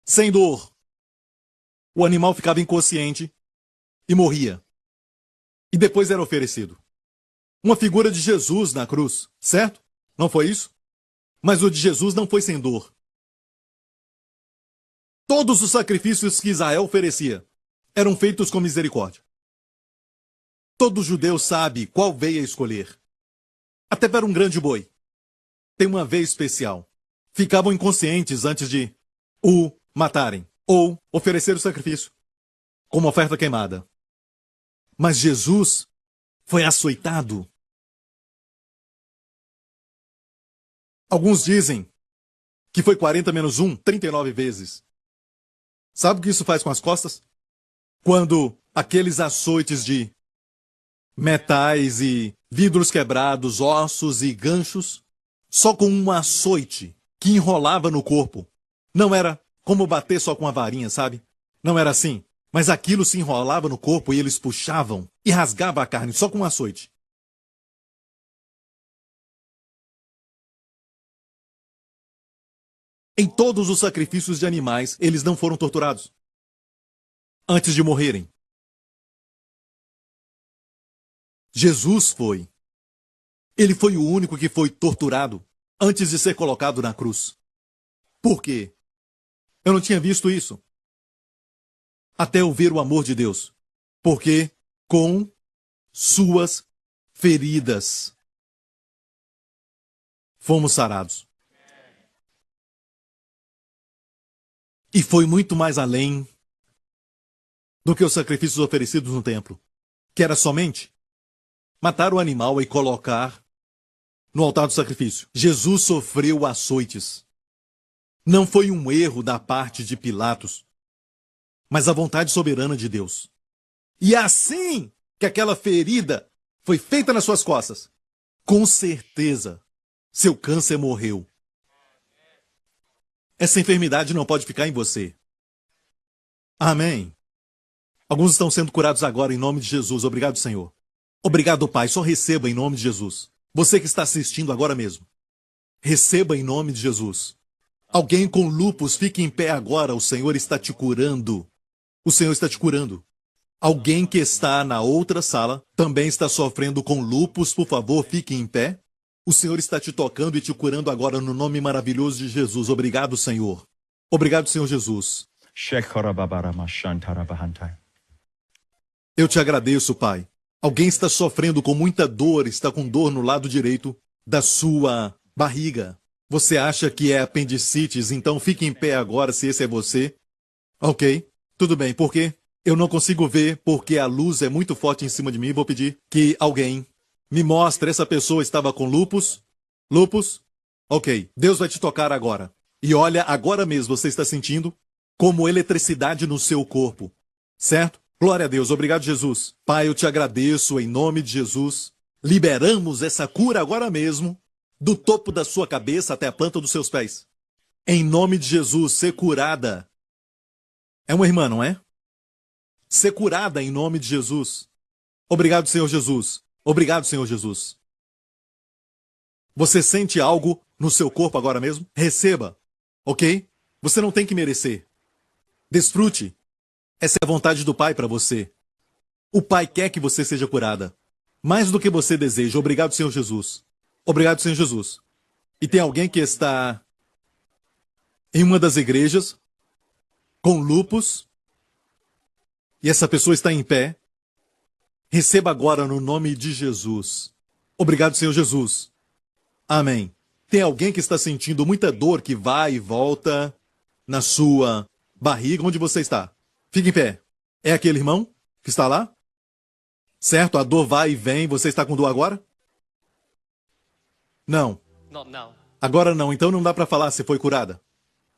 sem dor, o animal ficava inconsciente e morria. E depois era oferecido. Uma figura de Jesus na cruz, certo? Não foi isso? Mas o de Jesus não foi sem dor. Todos os sacrifícios que Israel oferecia eram feitos com misericórdia. Todo judeu sabe qual veia escolher. Até para um grande boi. Tem uma veia especial. Ficavam inconscientes antes de o matarem ou oferecer o sacrifício como oferta queimada. Mas Jesus foi açoitado. Alguns dizem que foi 40 menos 1, 39 vezes. Sabe o que isso faz com as costas? Quando aqueles açoites de metais e vidros quebrados, ossos e ganchos, só com um açoite que enrolava no corpo. Não era como bater só com a varinha, sabe? Não era assim. Mas aquilo se enrolava no corpo e eles puxavam e rasgava a carne só com um açoite. Em todos os sacrifícios de animais, eles não foram torturados. antes de morrerem. Jesus foi. Ele foi o único que foi torturado antes de ser colocado na cruz. Por quê? Eu não tinha visto isso. Até eu ver o amor de Deus. Porque com suas feridas fomos sarados. E foi muito mais além do que os sacrifícios oferecidos no templo, que era somente matar o animal e colocar no altar do sacrifício. Jesus sofreu açoites. Não foi um erro da parte de Pilatos, mas a vontade soberana de Deus. E assim que aquela ferida foi feita nas suas costas, com certeza, seu câncer morreu. Essa enfermidade não pode ficar em você. Amém. Alguns estão sendo curados agora em nome de Jesus. Obrigado, Senhor. Obrigado, Pai. Só receba em nome de Jesus. Você que está assistindo agora mesmo, receba em nome de Jesus. Alguém com lúpus, fique em pé agora. O Senhor está te curando. O Senhor está te curando. Alguém que está na outra sala também está sofrendo com lúpus. Por favor, fique em pé. O Senhor está te tocando e te curando agora no nome maravilhoso de Jesus. Obrigado, Senhor. Obrigado, Senhor Jesus. Eu te agradeço, Pai. Alguém está sofrendo com muita dor, está com dor no lado direito da sua barriga. Você acha que é apendicites, então fique em pé agora se esse é você. Ok, tudo bem. Por quê? Eu não consigo ver porque a luz é muito forte em cima de mim. Vou pedir que alguém me mostre. Essa pessoa estava com lúpus. Lúpus? Ok, Deus vai te tocar agora. E olha, agora mesmo você está sentindo como eletricidade no seu corpo. Certo? Glória a Deus. Obrigado, Jesus. Pai, eu te agradeço em nome de Jesus. Liberamos essa cura agora mesmo, do topo da sua cabeça até a planta dos seus pés. Em nome de Jesus, ser curada. É uma irmã, não é? Ser curada em nome de Jesus. Obrigado, Senhor Jesus. Obrigado, Senhor Jesus. Você sente algo no seu corpo agora mesmo? Receba, ok? Você não tem que merecer. Desfrute. Essa é a vontade do Pai para você. O Pai quer que você seja curada. Mais do que você deseja. Obrigado, Senhor Jesus. Obrigado, Senhor Jesus. E tem alguém que está em uma das igrejas com lúpus. E essa pessoa está em pé. Receba agora no nome de Jesus. Obrigado, Senhor Jesus. Amém. Tem alguém que está sentindo muita dor que vai e volta na sua barriga. Onde você está? Fique em pé. É aquele irmão que está lá? Certo? A dor vai e vem. Você está com dor agora? Não. Agora não. Então não dá para falar se foi curada.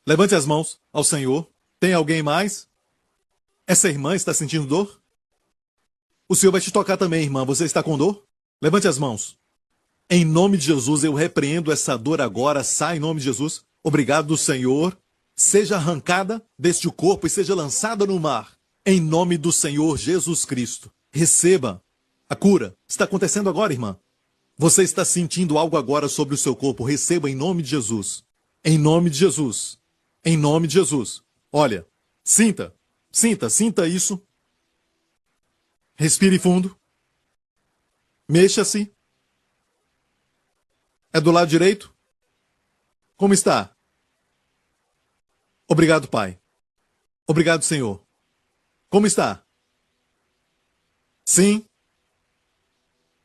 Levante as mãos ao Senhor. Tem alguém mais? Essa irmã está sentindo dor? O Senhor vai te tocar também, irmã. Você está com dor? Levante as mãos. Em nome de Jesus, eu repreendo essa dor agora. Sai em nome de Jesus. Obrigado, Senhor. Seja arrancada deste corpo e seja lançada no mar. Em nome do Senhor Jesus Cristo. Receba a cura. Está acontecendo agora, irmã. Você está sentindo algo agora sobre o seu corpo. Receba em nome de Jesus. Em nome de Jesus. Em nome de Jesus. Olha, sinta. Sinta isso. Respire fundo. Mexa-se. É do lado direito? Como está? Obrigado, Pai. Obrigado, Senhor. Como está? Sim?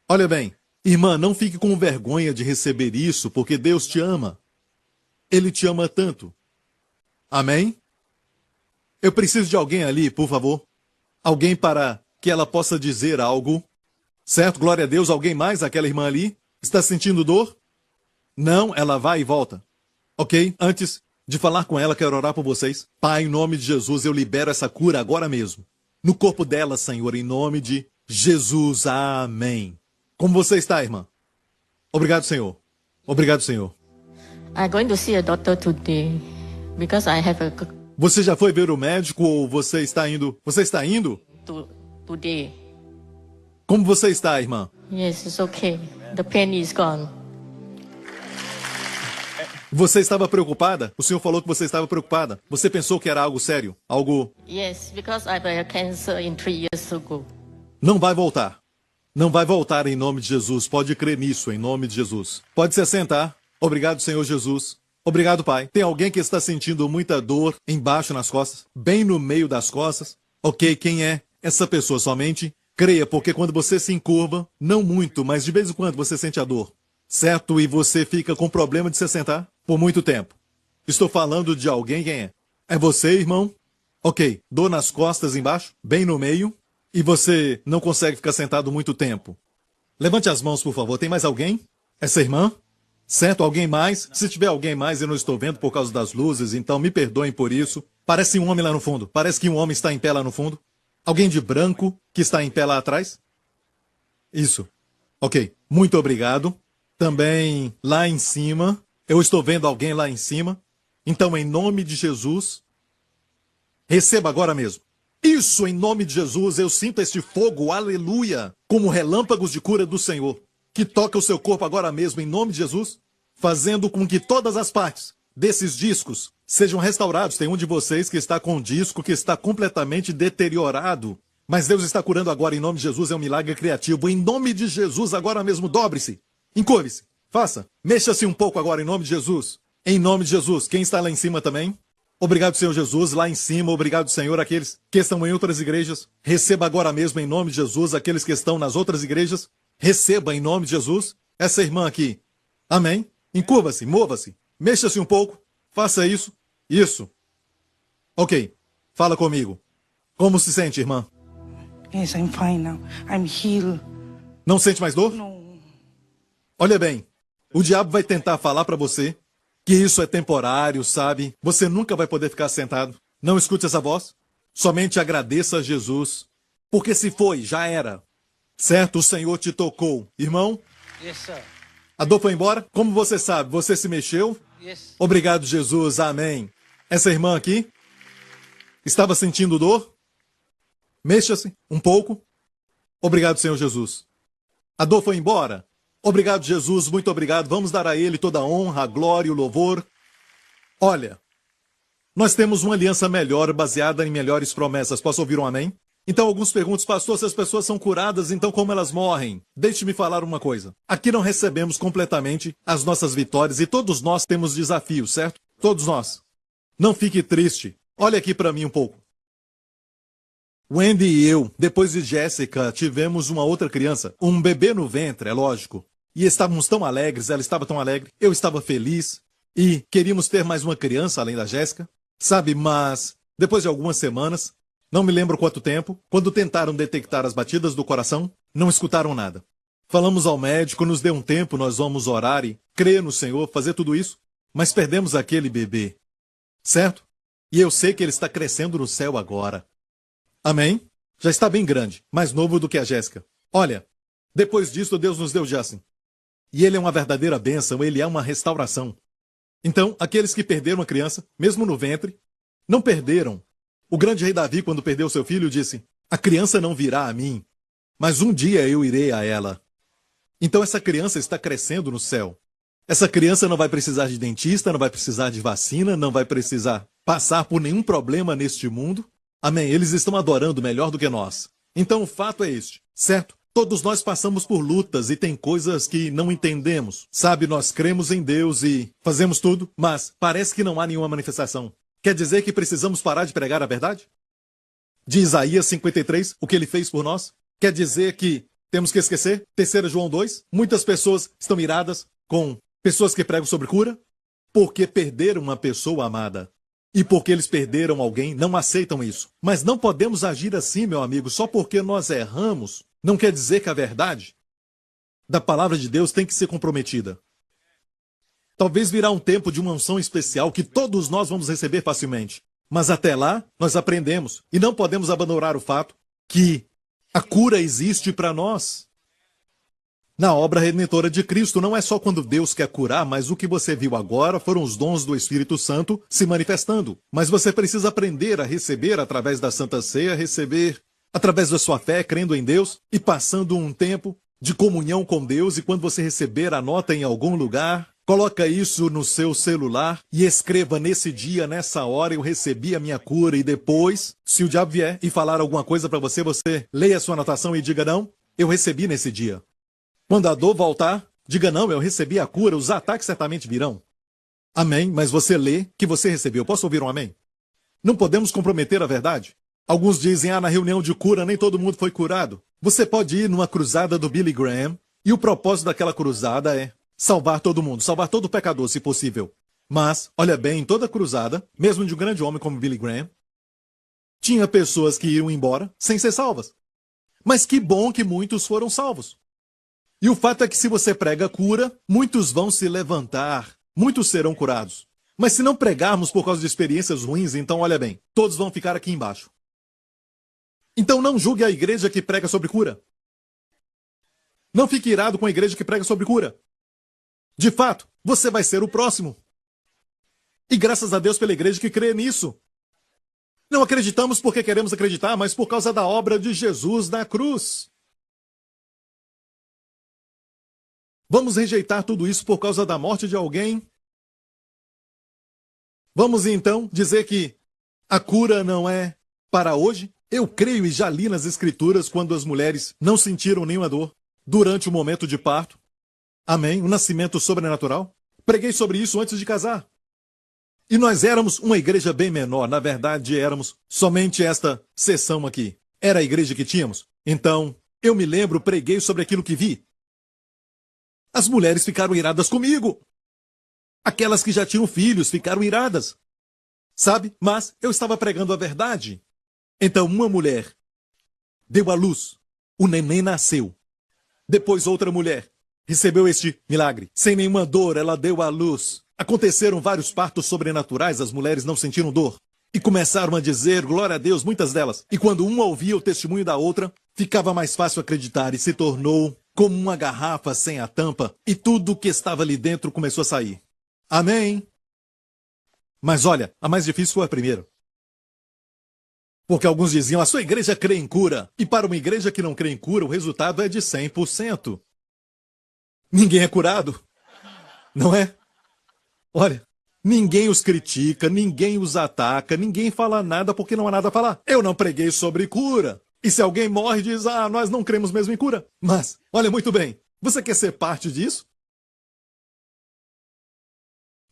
Olha bem, irmã, não fique com vergonha de receber isso, porque Deus te ama. Ele te ama tanto. Amém? Eu preciso de alguém ali, por favor. Alguém para que ela possa dizer algo. Certo? Glória a Deus. Alguém mais? Aquela irmã ali? Está sentindo dor? Não, ela vai e volta. Ok? Antes de falar com ela, quero orar por vocês. Pai, em nome de Jesus, eu libero essa cura agora mesmo. No corpo dela, Senhor, em nome de Jesus. Amém. Como você está, irmã? Obrigado, Senhor. Obrigado, Senhor. I'm going to see a doctor today because I have a Você já foi ver o médico ou você está indo? Você está indo? today. Como você está, irmã? Yes, it's okay. The pain is gone. Você estava preocupada? O senhor falou que você estava preocupada. Você pensou que era algo sério? Algo... Yes, because I had cancer in 3 years ago. Não vai voltar. Não vai voltar em nome de Jesus. Pode crer nisso, em nome de Jesus. Pode se assentar. Obrigado, Senhor Jesus. Obrigado, Pai. Tem alguém que está sentindo muita dor embaixo nas costas? Bem no meio das costas? Ok, quem é essa pessoa? Somente creia, porque quando você se encurva, não muito, mas de vez em quando você sente a dor. Certo? E você fica com problema de se sentar por muito tempo. Estou falando de alguém, quem é? É você, irmão? Ok, dor nas costas embaixo, bem no meio, e você não consegue ficar sentado muito tempo. Levante as mãos, por favor. Tem mais alguém? Essa irmã? Certo? Alguém mais? Se tiver alguém mais, eu não estou vendo por causa das luzes, então me perdoem por isso. Parece um homem lá no fundo. Parece que um homem está em pé lá no fundo. Alguém de branco que está em pé lá atrás? Isso. Ok, muito obrigado. Também lá em cima. Eu estou vendo alguém lá em cima. Então, em nome de Jesus, receba agora mesmo. Isso, em nome de Jesus, eu sinto este fogo, aleluia, como relâmpagos de cura do Senhor, que toca o seu corpo agora mesmo, em nome de Jesus, fazendo com que todas as partes desses discos sejam restaurados. Tem um de vocês que está com um disco que está completamente deteriorado, mas Deus está curando agora, em nome de Jesus, é um milagre criativo. Em nome de Jesus, agora mesmo, dobre-se, encurve-se, faça, mexa-se um pouco agora, em nome de Jesus. Em nome de Jesus, quem está lá em cima também? Obrigado, Senhor Jesus, lá em cima. Obrigado, Senhor, aqueles que estão em outras igrejas. Receba agora mesmo, em nome de Jesus, aqueles que estão nas outras igrejas. Receba, em nome de Jesus, essa irmã aqui. Amém? Encurva-se, mova-se, mexa-se um pouco. Faça isso. Isso. Ok. Fala comigo. Como se sente, irmã? Yes, I'm fine now. I'm healed. Não sente mais dor? No. Olha bem, o diabo vai tentar falar para você que isso é temporário, sabe? Você nunca vai poder ficar sentado. Não escute essa voz. Somente agradeça a Jesus. Porque se foi, já era. Certo? O Senhor te tocou. Irmão? Yes, sir. A dor foi embora? Como você sabe? Você se mexeu? Yes. Obrigado, Jesus. Amém. Essa irmã aqui? Estava sentindo dor? Mexa-se um pouco. Obrigado, Senhor Jesus. A dor foi embora? Obrigado, Jesus, muito obrigado. Vamos dar a Ele toda a honra, a glória e o louvor. Olha, nós temos uma aliança melhor, baseada em melhores promessas. Posso ouvir um amém? Então alguns perguntam, pastor, se as pessoas são curadas, então como elas morrem? Deixe-me falar uma coisa. Aqui não recebemos completamente as nossas vitórias e todos nós temos desafios, certo? Todos nós. Não fique triste. Olha aqui para mim um pouco. Wendy e eu, depois de Jéssica, tivemos uma outra criança, um bebê no ventre, é lógico. E estávamos tão alegres, ela estava tão alegre, eu estava feliz. E queríamos ter mais uma criança, além da Jéssica. Sabe, mas depois de algumas semanas, não me lembro quanto tempo, quando tentaram detectar as batidas do coração, não escutaram nada. Falamos ao médico, nos dê um tempo, nós vamos orar e crer no Senhor, fazer tudo isso. Mas perdemos aquele bebê. Certo? E eu sei que ele está crescendo no céu agora. Amém? Já está bem grande, mais novo do que a Jéssica. Olha, depois disso Deus nos deu Justin. E ele é uma verdadeira bênção, ele é uma restauração. Então, aqueles que perderam a criança, mesmo no ventre, não perderam. O grande rei Davi, quando perdeu seu filho, disse, a criança não virá a mim, mas um dia eu irei a ela. Então essa criança está crescendo no céu. Essa criança não vai precisar de dentista, não vai precisar de vacina, não vai precisar passar por nenhum problema neste mundo. Amém. Eles estão adorando melhor do que nós. Então o fato é este, certo? Todos nós passamos por lutas e tem coisas que não entendemos. Sabe, nós cremos em Deus e fazemos tudo, mas parece que não há nenhuma manifestação. Quer dizer que precisamos parar de pregar a verdade? De Isaías 53, o que ele fez por nós? Quer dizer que temos que esquecer? 3 João 2, muitas pessoas estão iradas com pessoas que pregam sobre cura porque perderam uma pessoa amada. E porque eles perderam alguém, não aceitam isso. Mas não podemos agir assim, meu amigo, só porque nós erramos. Não quer dizer que a verdade da palavra de Deus tem que ser comprometida. Talvez virá um tempo de uma unção especial que todos nós vamos receber facilmente. Mas até lá, nós aprendemos. E não podemos abandonar o fato que a cura existe para nós. Na obra redentora de Cristo, não é só quando Deus quer curar, mas o que você viu agora foram os dons do Espírito Santo se manifestando. Mas você precisa aprender a receber através da Santa Ceia, receber através da sua fé, crendo em Deus e passando um tempo de comunhão com Deus. E quando você receber a nota em algum lugar, Coloca isso no seu celular e escreva: nesse dia, nessa hora, eu recebi a minha cura. E depois, se o diabo vier e falar alguma coisa para você, você leia a sua anotação e diga: não, eu recebi nesse dia. Quando a dor voltar, diga: não, eu recebi a cura, os ataques certamente virão. Amém, mas você lê que você recebeu. Posso ouvir um amém? Não podemos comprometer a verdade. Alguns dizem: na reunião de cura nem todo mundo foi curado. Você pode ir numa cruzada do Billy Graham e o propósito daquela cruzada é salvar todo mundo, salvar todo pecador, se possível. Mas, olha bem, em toda cruzada, mesmo de um grande homem como Billy Graham, tinha pessoas que iam embora sem ser salvas. Mas que bom que muitos foram salvos. E o fato é que se você prega cura, muitos vão se levantar, muitos serão curados. Mas se não pregarmos por causa de experiências ruins, então olha bem, todos vão ficar aqui embaixo. Então não julgue a igreja que prega sobre cura. Não fique irado com a igreja que prega sobre cura. De fato, você vai ser o próximo. E graças a Deus pela igreja que crê nisso. Não acreditamos porque queremos acreditar, mas por causa da obra de Jesus na cruz. Vamos rejeitar tudo isso por causa da morte de alguém? Vamos então dizer que a cura não é para hoje? Eu creio e já li nas escrituras quando as mulheres não sentiram nenhuma dor durante o momento de parto. Amém? O nascimento sobrenatural. Preguei sobre isso antes de casar. E nós éramos uma igreja bem menor. Na verdade, éramos somente esta sessão aqui. Era a igreja que tínhamos. Então, eu me lembro, preguei sobre aquilo que vi. As mulheres ficaram iradas comigo. Aquelas que já tinham filhos ficaram iradas. Sabe? Mas eu estava pregando a verdade. Então, uma mulher deu à luz. O neném nasceu. Depois, outra mulher recebeu este milagre. Sem nenhuma dor, ela deu à luz. Aconteceram vários partos sobrenaturais, as mulheres não sentiram dor. E começaram a dizer, glória a Deus, muitas delas. E quando uma ouvia o testemunho da outra, ficava mais fácil acreditar e se tornou como uma garrafa sem a tampa. E tudo que estava ali dentro começou a sair. Amém? Mas olha, a mais difícil foi a primeira. Porque alguns diziam, a sua igreja crê em cura. E para uma igreja que não crê em cura, o resultado é de 100%. Ninguém é curado, não é? Olha, ninguém os critica, ninguém os ataca, ninguém fala nada porque não há nada a falar. Eu não preguei sobre cura. E se alguém morre, diz, nós não cremos mesmo em cura. Mas, olha muito bem, você quer ser parte disso?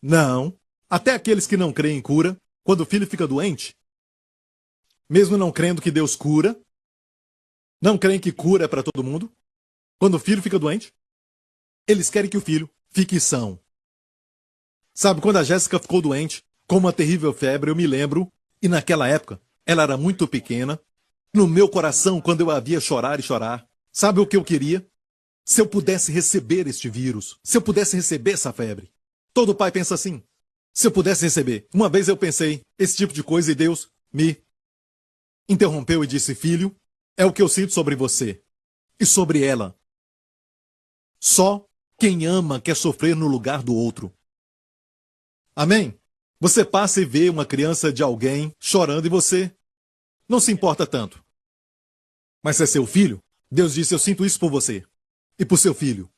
Não. Até aqueles que não creem em cura, quando o filho fica doente, mesmo não crendo que Deus cura, não creem que cura é para todo mundo, quando o filho fica doente, eles querem que o filho fique são. Sabe, quando a Jéssica ficou doente, com uma terrível febre, eu me lembro, e naquela época, ela era muito pequena, no meu coração, quando eu a via chorar e chorar, sabe o que eu queria? Se eu pudesse receber este vírus, se eu pudesse receber essa febre. Todo pai pensa assim, se eu pudesse receber. Uma vez eu pensei esse tipo de coisa e Deus me interrompeu e disse, filho, é o que eu sinto sobre você e sobre ela. Só quem ama quer sofrer no lugar do outro. Amém? Você passa e vê uma criança de alguém chorando e você não se importa tanto. Mas se é seu filho, Deus disse, eu sinto isso por você e por seu filho.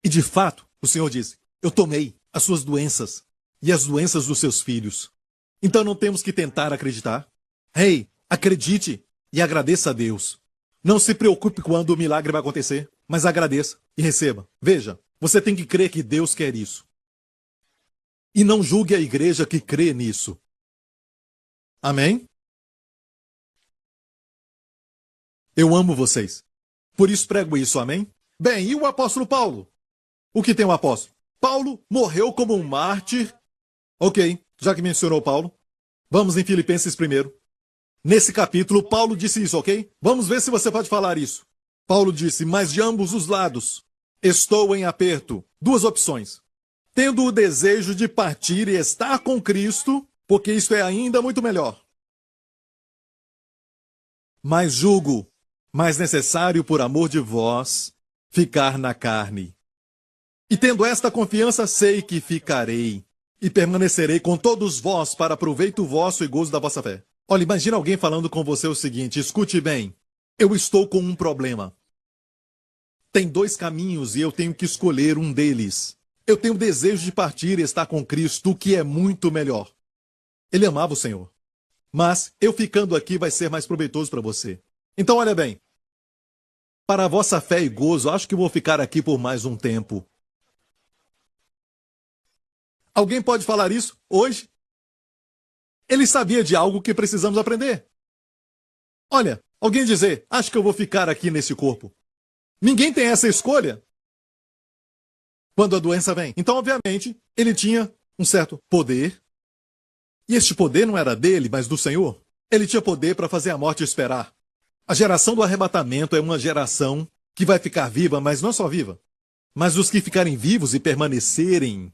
E de fato, o Senhor disse, eu tomei as suas doenças e as doenças dos seus filhos. Então não temos que tentar acreditar. Ei, acredite e agradeça a Deus. Não se preocupe quando o milagre vai acontecer, mas agradeça e receba. Veja, você tem que crer que Deus quer isso. E não julgue a igreja que crê nisso. Amém? Eu amo vocês. Por isso prego isso, amém? Bem, e o apóstolo Paulo? O que tem o apóstolo? Paulo morreu como um mártir. Ok, já que mencionou Paulo, vamos em Filipenses primeiro. Nesse capítulo, Paulo disse isso, ok? Vamos ver se você pode falar isso. Paulo disse, mas de ambos os lados, estou em aperto. Duas opções. Tendo o desejo de partir e estar com Cristo, porque isto é ainda muito melhor. Mas julgo mais necessário por amor de vós ficar na carne. E tendo esta confiança, sei que ficarei e permanecerei com todos vós para proveito vosso e gozo da vossa fé. Olha, imagina alguém falando com você o seguinte, escute bem, eu estou com um problema. Tem dois caminhos e eu tenho que escolher um deles. Eu tenho desejo de partir e estar com Cristo, o que é muito melhor. Ele amava o Senhor. Mas eu ficando aqui vai ser mais proveitoso para você. Então, olha bem. Para a vossa fé e gozo, acho que vou ficar aqui por mais um tempo. Alguém pode falar isso hoje? Ele sabia de algo que precisamos aprender. Olha, alguém dizer, acho que eu vou ficar aqui nesse corpo. Ninguém tem essa escolha quando a doença vem. Então, obviamente, ele tinha um certo poder. E este poder não era dele, mas do Senhor. Ele tinha poder para fazer a morte esperar. A geração do arrebatamento é uma geração que vai ficar viva, mas não só viva, mas os que ficarem vivos e permanecerem.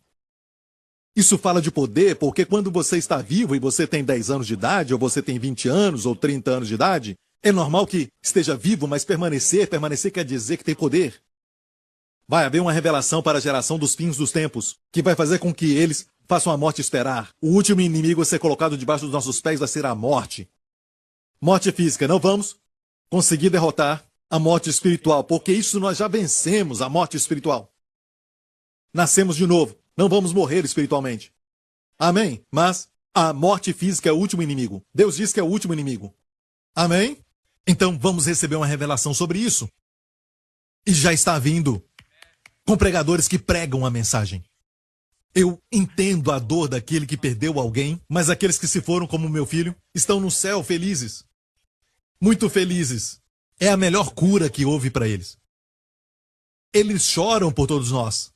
Isso fala de poder, porque quando você está vivo e você tem 10 anos de idade, ou você tem 20 anos, ou 30 anos de idade, é normal que esteja vivo, mas permanecer quer dizer que tem poder. Vai haver uma revelação para a geração dos fins dos tempos, que vai fazer com que eles façam a morte esperar. O último inimigo a ser colocado debaixo dos nossos pés vai ser a morte. Morte física, não vamos conseguir derrotar a morte espiritual, porque isso nós já vencemos, a morte espiritual. Nascemos de novo, não vamos morrer espiritualmente. Amém? Mas a morte física é o último inimigo. Deus diz que é o último inimigo. Amém? Então vamos receber uma revelação sobre isso. E já está vindo com pregadores que pregam a mensagem. Eu entendo a dor daquele que perdeu alguém, mas aqueles que se foram como meu filho estão no céu felizes. Muito felizes. É a melhor cura que houve para eles. Eles choram por todos nós.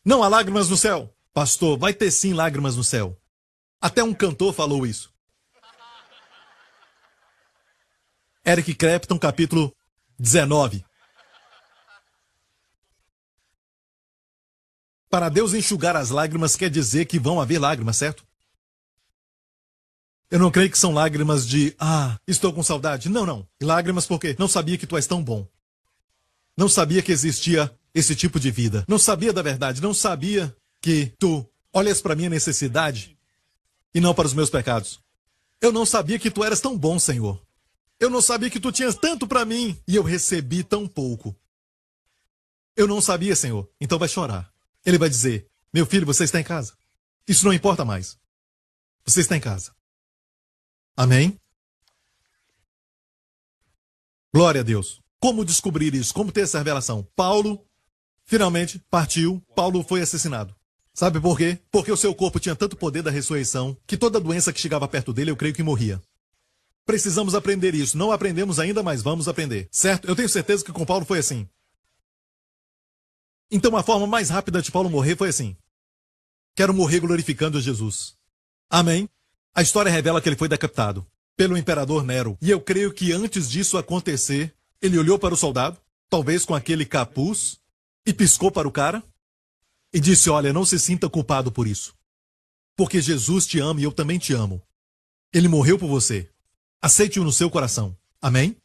Não há lágrimas no céu. Pastor, vai ter sim lágrimas no céu. Até um cantor falou isso. Eric Clapton, capítulo 19. Para Deus enxugar as lágrimas quer dizer que vão haver lágrimas, certo? Eu não creio que são lágrimas de, estou com saudade. Não. Lágrimas porque não sabia que tu és tão bom. Não sabia que existia esse tipo de vida. Não sabia da verdade. Não sabia que tu olhas para a minha necessidade e não para os meus pecados. Eu não sabia que tu eras tão bom, Senhor. Eu não sabia que tu tinhas tanto para mim e eu recebi tão pouco. Eu não sabia, Senhor. Então vai chorar. Ele vai dizer, meu filho, você está em casa. Isso não importa mais. Você está em casa. Amém? Glória a Deus. Como descobrir isso? Como ter essa revelação? Paulo finalmente partiu. Paulo foi assassinado. Sabe por quê? Porque o seu corpo tinha tanto poder da ressurreição que toda doença que chegava perto dele, eu creio que morria. Precisamos aprender isso. Não aprendemos ainda, mas vamos aprender. Certo? Eu tenho certeza que com Paulo foi assim. Então a forma mais rápida de Paulo morrer foi assim. Quero morrer glorificando Jesus. Amém? A história revela que ele foi decapitado pelo imperador Nero. E eu creio que antes disso acontecer, ele olhou para o soldado, talvez com aquele capuz, e piscou para o cara, e disse, olha, não se sinta culpado por isso. Porque Jesus te ama e eu também te amo. Ele morreu por você. Aceite-o no seu coração. Amém?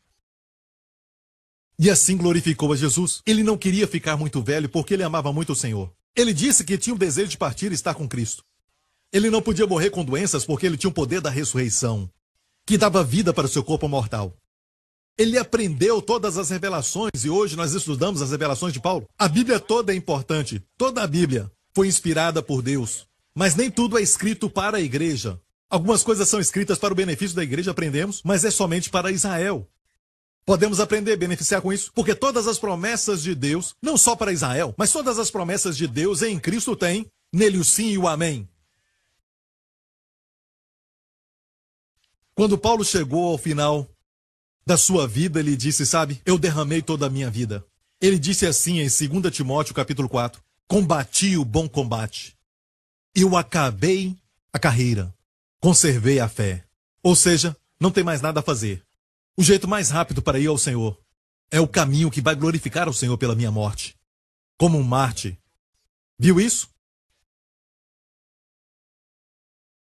E assim glorificou a Jesus. Ele não queria ficar muito velho porque ele amava muito o Senhor. Ele disse que tinha o desejo de partir e estar com Cristo. Ele não podia morrer com doenças porque ele tinha o poder da ressurreição, que dava vida para o seu corpo mortal. Ele aprendeu todas as revelações e hoje nós estudamos as revelações de Paulo. A Bíblia toda é importante. Toda a Bíblia foi inspirada por Deus. Mas nem tudo é escrito para a igreja. Algumas coisas são escritas para o benefício da igreja, aprendemos, mas é somente para Israel. Podemos aprender, beneficiar com isso, porque todas as promessas de Deus, não só para Israel, mas todas as promessas de Deus em Cristo têm nele o sim e o amém. Quando Paulo chegou ao final da sua vida, ele disse, sabe, eu derramei toda a minha vida. Ele disse assim em 2 Timóteo capítulo 4, combati o bom combate, eu acabei a carreira, conservei a fé. Ou seja, não tem mais nada a fazer. O jeito mais rápido para ir ao Senhor é o caminho que vai glorificar ao Senhor pela minha morte. Como um mártir. Viu isso?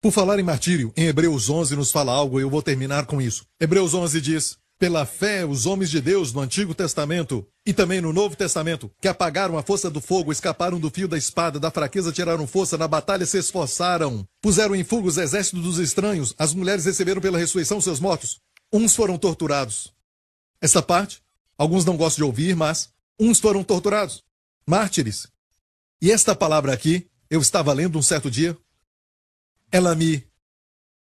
Por falar em martírio, em Hebreus 11 nos fala algo e eu vou terminar com isso. Hebreus 11 diz, pela fé os homens de Deus no Antigo Testamento e também no Novo Testamento, que apagaram a força do fogo, escaparam do fio da espada, da fraqueza tiraram força, na batalha se esforçaram, puseram em fuga os exércitos dos estranhos, as mulheres receberam pela ressurreição seus mortos, uns foram torturados. Essa parte, alguns não gostam de ouvir, mas uns foram torturados. mártires. E esta palavra aqui, eu estava lendo um certo dia, ela me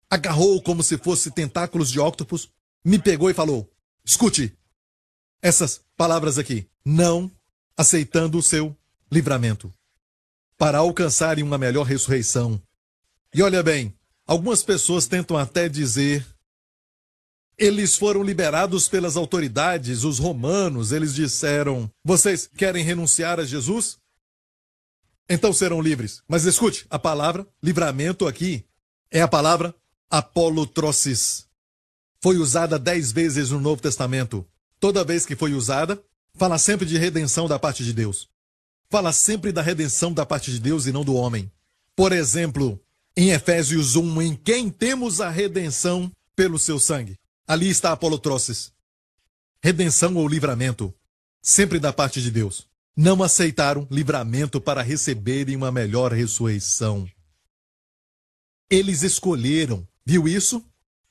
agarrou como se fosse tentáculos de octopus, me pegou e falou: escute essas palavras aqui, não aceitando o seu livramento, para alcançarem uma melhor ressurreição. E olha bem, algumas pessoas tentam até dizer, eles foram liberados pelas autoridades, os romanos, eles disseram, vocês querem renunciar a Jesus? Então serão livres. Mas escute, a palavra livramento aqui é a palavra apolotrosis. Foi usada 10 vezes no Novo Testamento. Toda vez que foi usada, fala sempre de redenção da parte de Deus. Fala sempre da redenção da parte de Deus e não do homem. Por exemplo, em Efésios 1, em quem temos a redenção pelo seu sangue. Ali está a apolotrosis. Redenção ou livramento, sempre da parte de Deus. Não aceitaram livramento para receberem uma melhor ressurreição. Eles escolheram. Viu isso?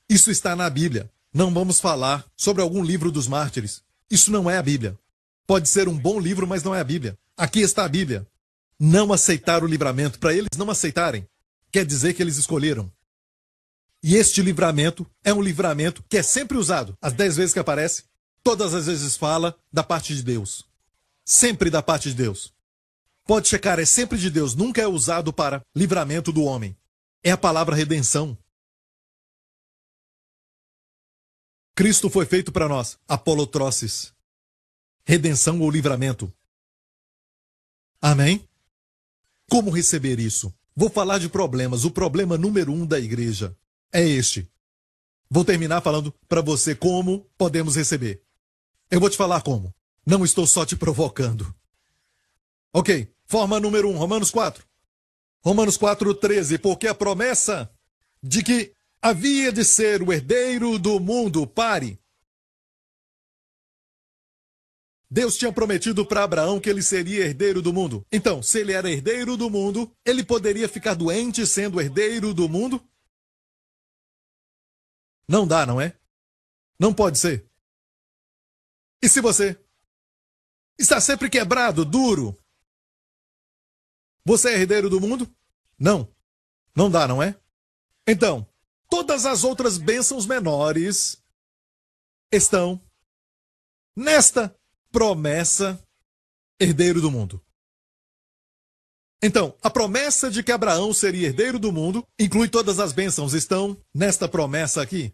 Isso está na Bíblia. Não vamos falar sobre algum livro dos mártires. Isso não é a Bíblia. Pode ser um bom livro, mas não é a Bíblia. Aqui está a Bíblia. Não aceitaram o livramento. Para eles não aceitarem, quer dizer que eles escolheram. E este livramento é um livramento que é sempre usado. As 10 vezes que aparece, todas as vezes fala da parte de Deus. Sempre da parte de Deus. Pode checar, é sempre de Deus. Nunca é usado para livramento do homem. É a palavra redenção. Cristo foi feito para nós, apolotrosis. Redenção ou livramento. Amém? Como receber isso? Vou falar de problemas. O problema número 1 da igreja é este. Vou terminar falando para você como podemos receber. Eu vou te falar como. Não estou só te provocando. Ok, forma número 1, Romanos 4. Romanos 4:13, porque a promessa de que havia de ser o herdeiro do mundo, pare. Deus tinha prometido para Abraão que ele seria herdeiro do mundo. Então, se ele era herdeiro do mundo, ele poderia ficar doente sendo herdeiro do mundo? Não dá, não é? Não pode ser. E se você está sempre quebrado, duro, você é herdeiro do mundo? Não. Não dá, não é? Então, todas as outras bênçãos menores estão nesta promessa herdeiro do mundo. Então, a promessa de que Abraão seria herdeiro do mundo inclui todas as bênçãos, estão nesta promessa aqui.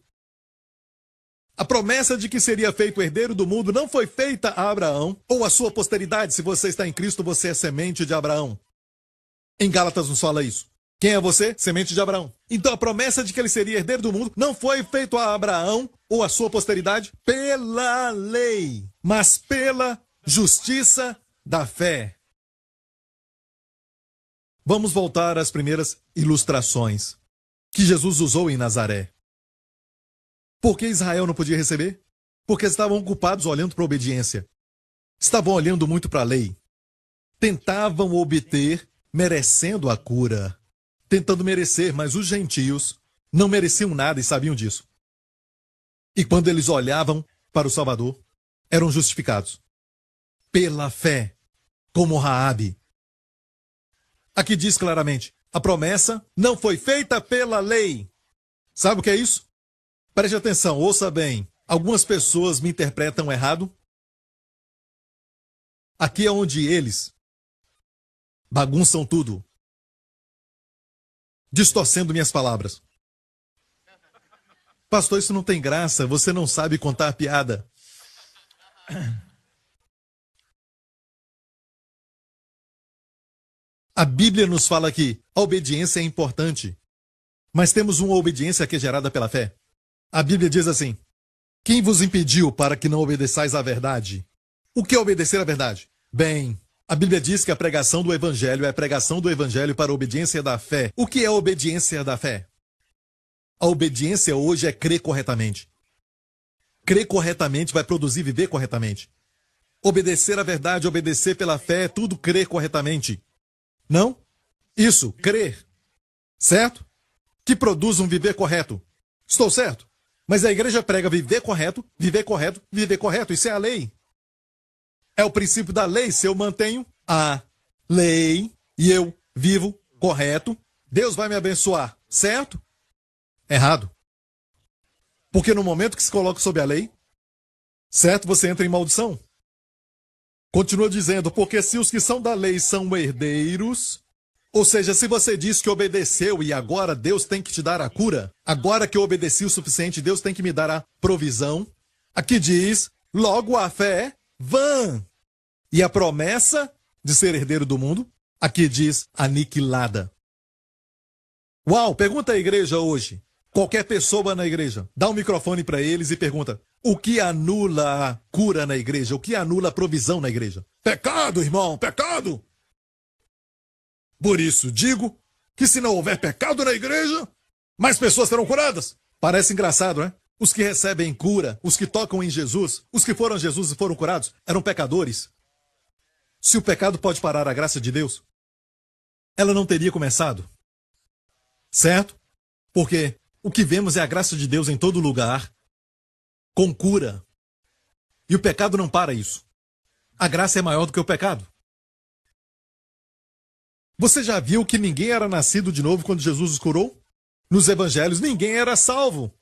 A promessa de que seria feito herdeiro do mundo não foi feita a Abraão ou a sua posteridade. Se você está em Cristo, você é semente de Abraão. Em Gálatas nos fala isso. Quem é você? Semente de Abraão. Então a promessa de que ele seria herdeiro do mundo não foi feita a Abraão ou a sua posteridade pela lei, mas pela justiça da fé. Vamos voltar às primeiras ilustrações que Jesus usou em Nazaré. Por que Israel não podia receber? Porque estavam ocupados olhando para a obediência. Estavam olhando muito para a lei. Tentavam obter, merecendo a cura. Tentando merecer, mas os gentios não mereciam nada e sabiam disso. E quando eles olhavam para o Salvador, eram justificados. Pela fé, como Raabe. Aqui diz claramente, a promessa não foi feita pela lei. Sabe o que é isso? Preste atenção, ouça bem. Algumas pessoas me interpretam errado. Aqui é onde eles bagunçam tudo, distorcendo minhas palavras. Pastor, isso não tem graça, você não sabe contar a piada. A Bíblia nos fala que a obediência é importante, mas temos uma obediência que é gerada pela fé. A Bíblia diz assim, quem vos impediu para que não obedeçais à verdade? O que é obedecer à verdade? Bem, a Bíblia diz que a pregação do Evangelho é a pregação do Evangelho para a obediência da fé. O que é a obediência da fé? A obediência hoje é crer corretamente. Crer corretamente vai produzir viver corretamente. Obedecer à verdade, obedecer pela fé, é tudo crer corretamente. Não? Isso, crer. Certo? Que produz um viver correto. Estou certo? Mas a igreja prega viver correto, viver correto, viver correto. Isso é a lei. É o princípio da lei. Se eu mantenho a lei e eu vivo correto, Deus vai me abençoar, certo? Errado. Porque no momento que se coloca sob a lei, certo, você entra em maldição. Continua dizendo, porque se os que são da lei são herdeiros, ou seja, se você diz que obedeceu e agora Deus tem que te dar a cura, agora que eu obedeci o suficiente, Deus tem que me dar a provisão, aqui diz, logo a fé é vã. E a promessa de ser herdeiro do mundo, aqui diz aniquilada. Uau, pergunta à igreja hoje. Qualquer pessoa na igreja, dá um microfone para eles e pergunta, o que anula a cura na igreja? O que anula a provisão na igreja? Pecado, irmão, pecado! Por isso, digo que se não houver pecado na igreja, mais pessoas serão curadas. Parece engraçado, né? Os que recebem cura, os que tocam em Jesus, os que foram a Jesus e foram curados, eram pecadores. Se o pecado pode parar a graça de Deus, ela não teria começado. Certo? Porque o que vemos é a graça de Deus em todo lugar, com cura. E o pecado não para isso. A graça é maior do que o pecado. Você já viu que ninguém era nascido de novo quando Jesus os curou? Nos evangelhos, ninguém era salvo.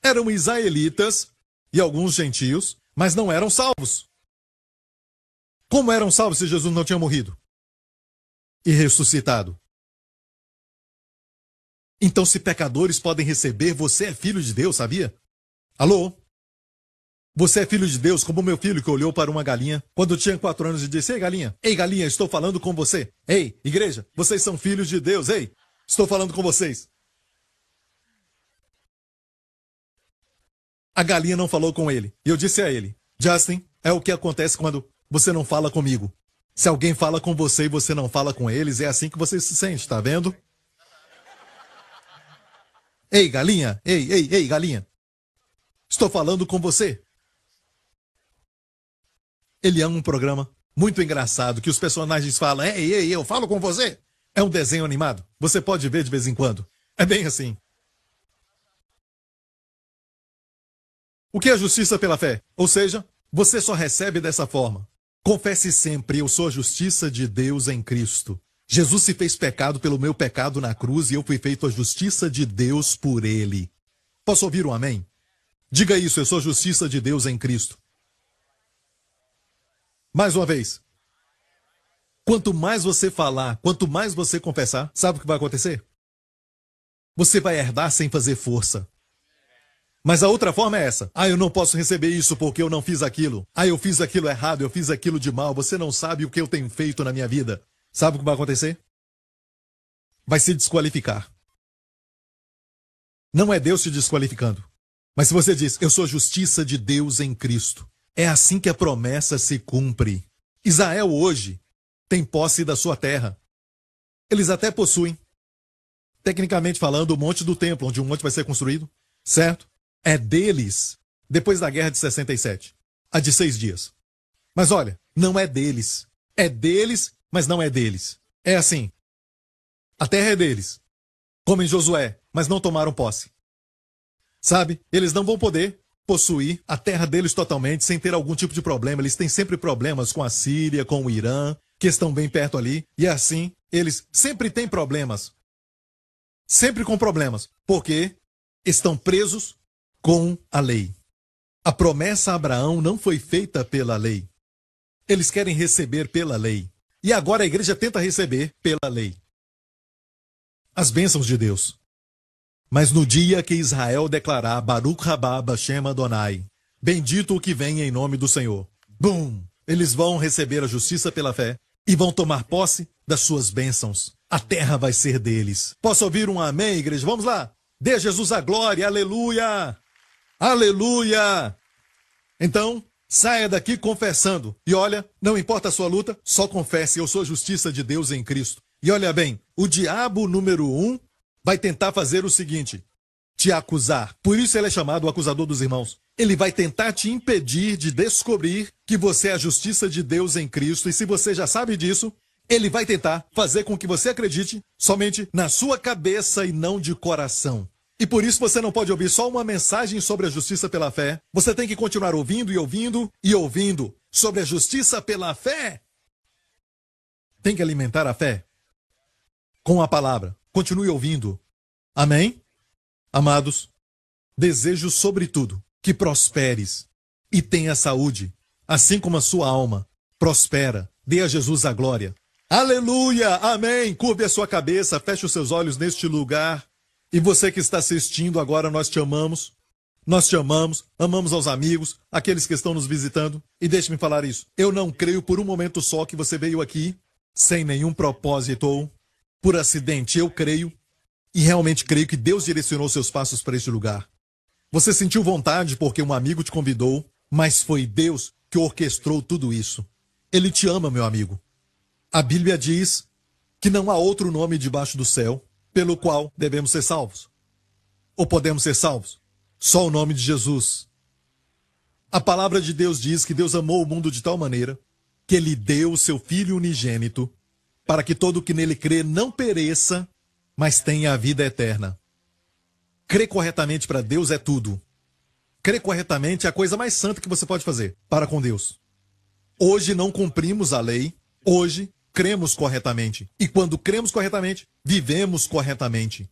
Eram israelitas e alguns gentios, mas não eram salvos. Como eram salvos se Jesus não tinha morrido e ressuscitado? Então, se pecadores podem receber, você é filho de Deus, sabia? Alô? Você é filho de Deus, como meu filho que olhou para uma galinha quando tinha 4 anos e disse, ei galinha, estou falando com você. Ei, igreja, vocês são filhos de Deus, ei, estou falando com vocês. A galinha não falou com ele. E eu disse a ele, Justin, é o que acontece quando você não fala comigo. Se alguém fala com você e você não fala com eles, é assim que você se sente, tá vendo? Ei, galinha, ei, galinha. Estou falando com você. Ele ama um programa muito engraçado que os personagens falam, ei, eu falo com você. É um desenho animado. Você pode ver de vez em quando. É bem assim. O que é justiça pela fé? Ou seja, você só recebe dessa forma. Confesse sempre, eu sou a justiça de Deus em Cristo. Jesus se fez pecado pelo meu pecado na cruz e eu fui feito a justiça de Deus por ele. Posso ouvir um amém? Diga isso, eu sou a justiça de Deus em Cristo. Mais uma vez. Quanto mais você falar, quanto mais você confessar, sabe o que vai acontecer? Você vai herdar sem fazer força. Mas a outra forma é essa. Eu não posso receber isso porque eu não fiz aquilo. Eu fiz aquilo errado, eu fiz aquilo de mal. Você não sabe o que eu tenho feito na minha vida. Sabe o que vai acontecer? Vai se desqualificar. Não é Deus te desqualificando. Mas se você diz, eu sou a justiça de Deus em Cristo, é assim que a promessa se cumpre. Israel hoje tem posse da sua terra. Eles até possuem, tecnicamente falando, o monte do templo, onde um monte vai ser construído, certo? É deles, depois da guerra de 67, a de 6 dias. Mas olha, não é deles. É deles, mas não é deles. É assim, a terra é deles, como em Josué, mas não tomaram posse. Sabe, eles não vão poder possuir a terra deles totalmente sem ter algum tipo de problema. Eles têm sempre problemas com a Síria, com o Irã, que estão bem perto ali. E assim, eles sempre têm problemas. Sempre com problemas. Porque estão presos com a lei. A promessa a Abraão não foi feita pela lei. Eles querem receber pela lei. E agora a igreja tenta receber pela lei as bênçãos de Deus. Mas no dia que Israel declarar Baruch rabá Hashem Adonai, bendito o que vem em nome do Senhor, bum! Eles vão receber a justiça pela fé e vão tomar posse das suas bênçãos. A terra vai ser deles. Posso ouvir um amém, igreja? Vamos lá. Dê a Jesus a glória, aleluia! Aleluia! Então, saia daqui confessando. E olha, não importa a sua luta, só confesse, eu sou a justiça de Deus em Cristo. E olha bem, o diabo número 1 vai tentar fazer o seguinte, te acusar. Por isso ele é chamado o acusador dos irmãos. Ele vai tentar te impedir de descobrir que você é a justiça de Deus em Cristo. E se você já sabe disso, ele vai tentar fazer com que você acredite somente na sua cabeça e não de coração. E por isso você não pode ouvir só uma mensagem sobre a justiça pela fé. Você tem que continuar ouvindo e ouvindo e ouvindo. sobre a justiça pela fé. Tem que alimentar a fé com a palavra. Continue ouvindo. Amém? Amados, desejo sobretudo que prosperes e tenha saúde, assim como a sua alma prospera. Dê a Jesus a glória. Aleluia! Amém! Curve a sua cabeça, feche os seus olhos neste lugar. E você que está assistindo agora, nós te amamos. Nós te amamos, amamos aos amigos, aqueles que estão nos visitando. E deixe-me falar isso. Eu não creio por um momento só que você veio aqui sem nenhum propósito ou por acidente. Eu creio e realmente creio que Deus direcionou seus passos para este lugar. Você sentiu vontade porque um amigo te convidou, mas foi Deus que orquestrou tudo isso. Ele te ama, meu amigo. A Bíblia diz que não há outro nome debaixo do céu pelo qual devemos ser salvos. Ou podemos ser salvos. Só o nome de Jesus. A palavra de Deus diz que Deus amou o mundo de tal maneira que Ele deu o seu Filho unigênito para que todo o que nele crê não pereça, mas tenha a vida eterna. Crer corretamente para Deus é tudo. Crer corretamente é a coisa mais santa que você pode fazer para com Deus. Hoje não cumprimos a lei, hoje cremos corretamente. E quando cremos corretamente, vivemos corretamente.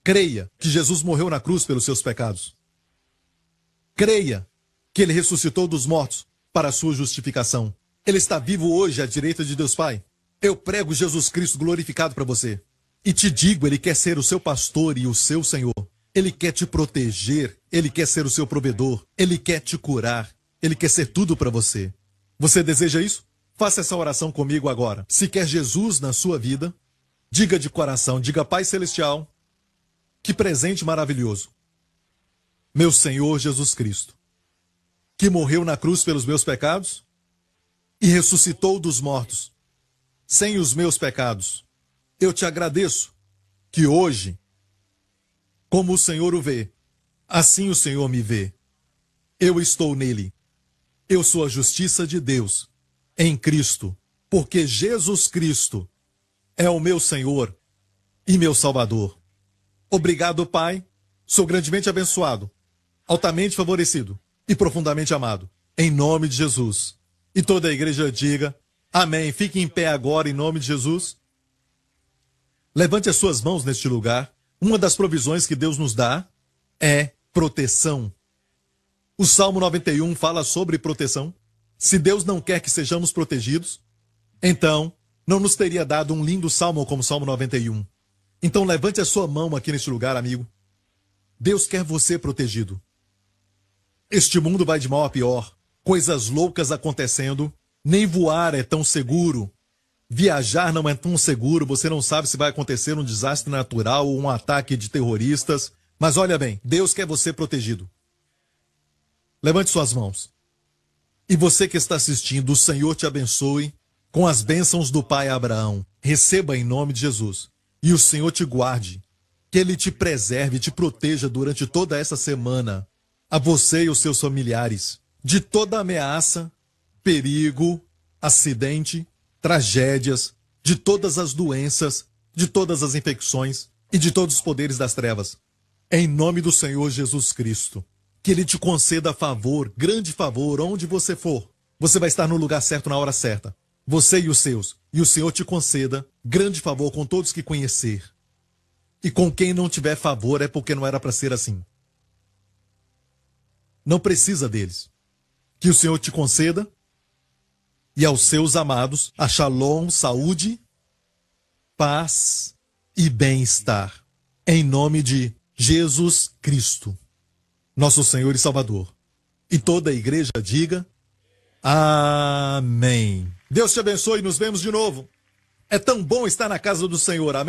Creia que Jesus morreu na cruz pelos seus pecados. Creia que Ele ressuscitou dos mortos para a sua justificação. Ele está vivo hoje à direita de Deus Pai. Eu prego Jesus Cristo glorificado para você. E te digo, Ele quer ser o seu pastor e o seu Senhor. Ele quer te proteger, Ele quer ser o seu provedor, Ele quer te curar, Ele quer ser tudo para você. Você deseja isso? Faça essa oração comigo agora. Se quer Jesus na sua vida, diga de coração, diga Pai Celestial, que presente maravilhoso. Meu Senhor Jesus Cristo, que morreu na cruz pelos meus pecados e ressuscitou dos mortos, sem os meus pecados. Eu te agradeço que hoje, como o Senhor o vê, assim o Senhor me vê. Eu estou nele. Eu sou a justiça de Deus em Cristo, porque Jesus Cristo é o meu Senhor e meu Salvador. Obrigado, Pai. Sou grandemente abençoado, altamente favorecido e profundamente amado. Em nome de Jesus. E toda a igreja diga amém. Fique em pé agora em nome de Jesus. Levante as suas mãos neste lugar. Uma das provisões que Deus nos dá é proteção. O Salmo 91 fala sobre proteção. Se Deus não quer que sejamos protegidos, então não nos teria dado um lindo salmo como o Salmo 91. Então levante a sua mão aqui neste lugar, amigo. Deus quer você protegido. Este mundo vai de mal a pior. Coisas loucas acontecendo. Nem voar é tão seguro. Viajar não é tão seguro. Você não sabe se vai acontecer um desastre natural ou um ataque de terroristas. Mas olha bem, Deus quer você protegido. Levante suas mãos. E você que está assistindo, o Senhor te abençoe com as bênçãos do Pai Abraão. Receba em nome de Jesus. E o Senhor te guarde. Que Ele te preserve e te proteja durante toda essa semana. A você e os seus familiares. De toda ameaça, perigo, acidente, tragédias, de todas as doenças, de todas as infecções e de todos os poderes das trevas. Em nome do Senhor Jesus Cristo. Que Ele te conceda favor, grande favor, onde você for. Você vai estar no lugar certo na hora certa. Você e os seus. E o Senhor te conceda grande favor com todos que conhecer. E com quem não tiver favor é porque não era para ser assim. Não precisa deles. Que o Senhor te conceda e aos seus amados a shalom, saúde, paz e bem-estar. Em nome de Jesus Cristo, nosso Senhor e Salvador. E toda a igreja diga amém. Deus te abençoe e nos vemos de novo. É tão bom estar na casa do Senhor, amém?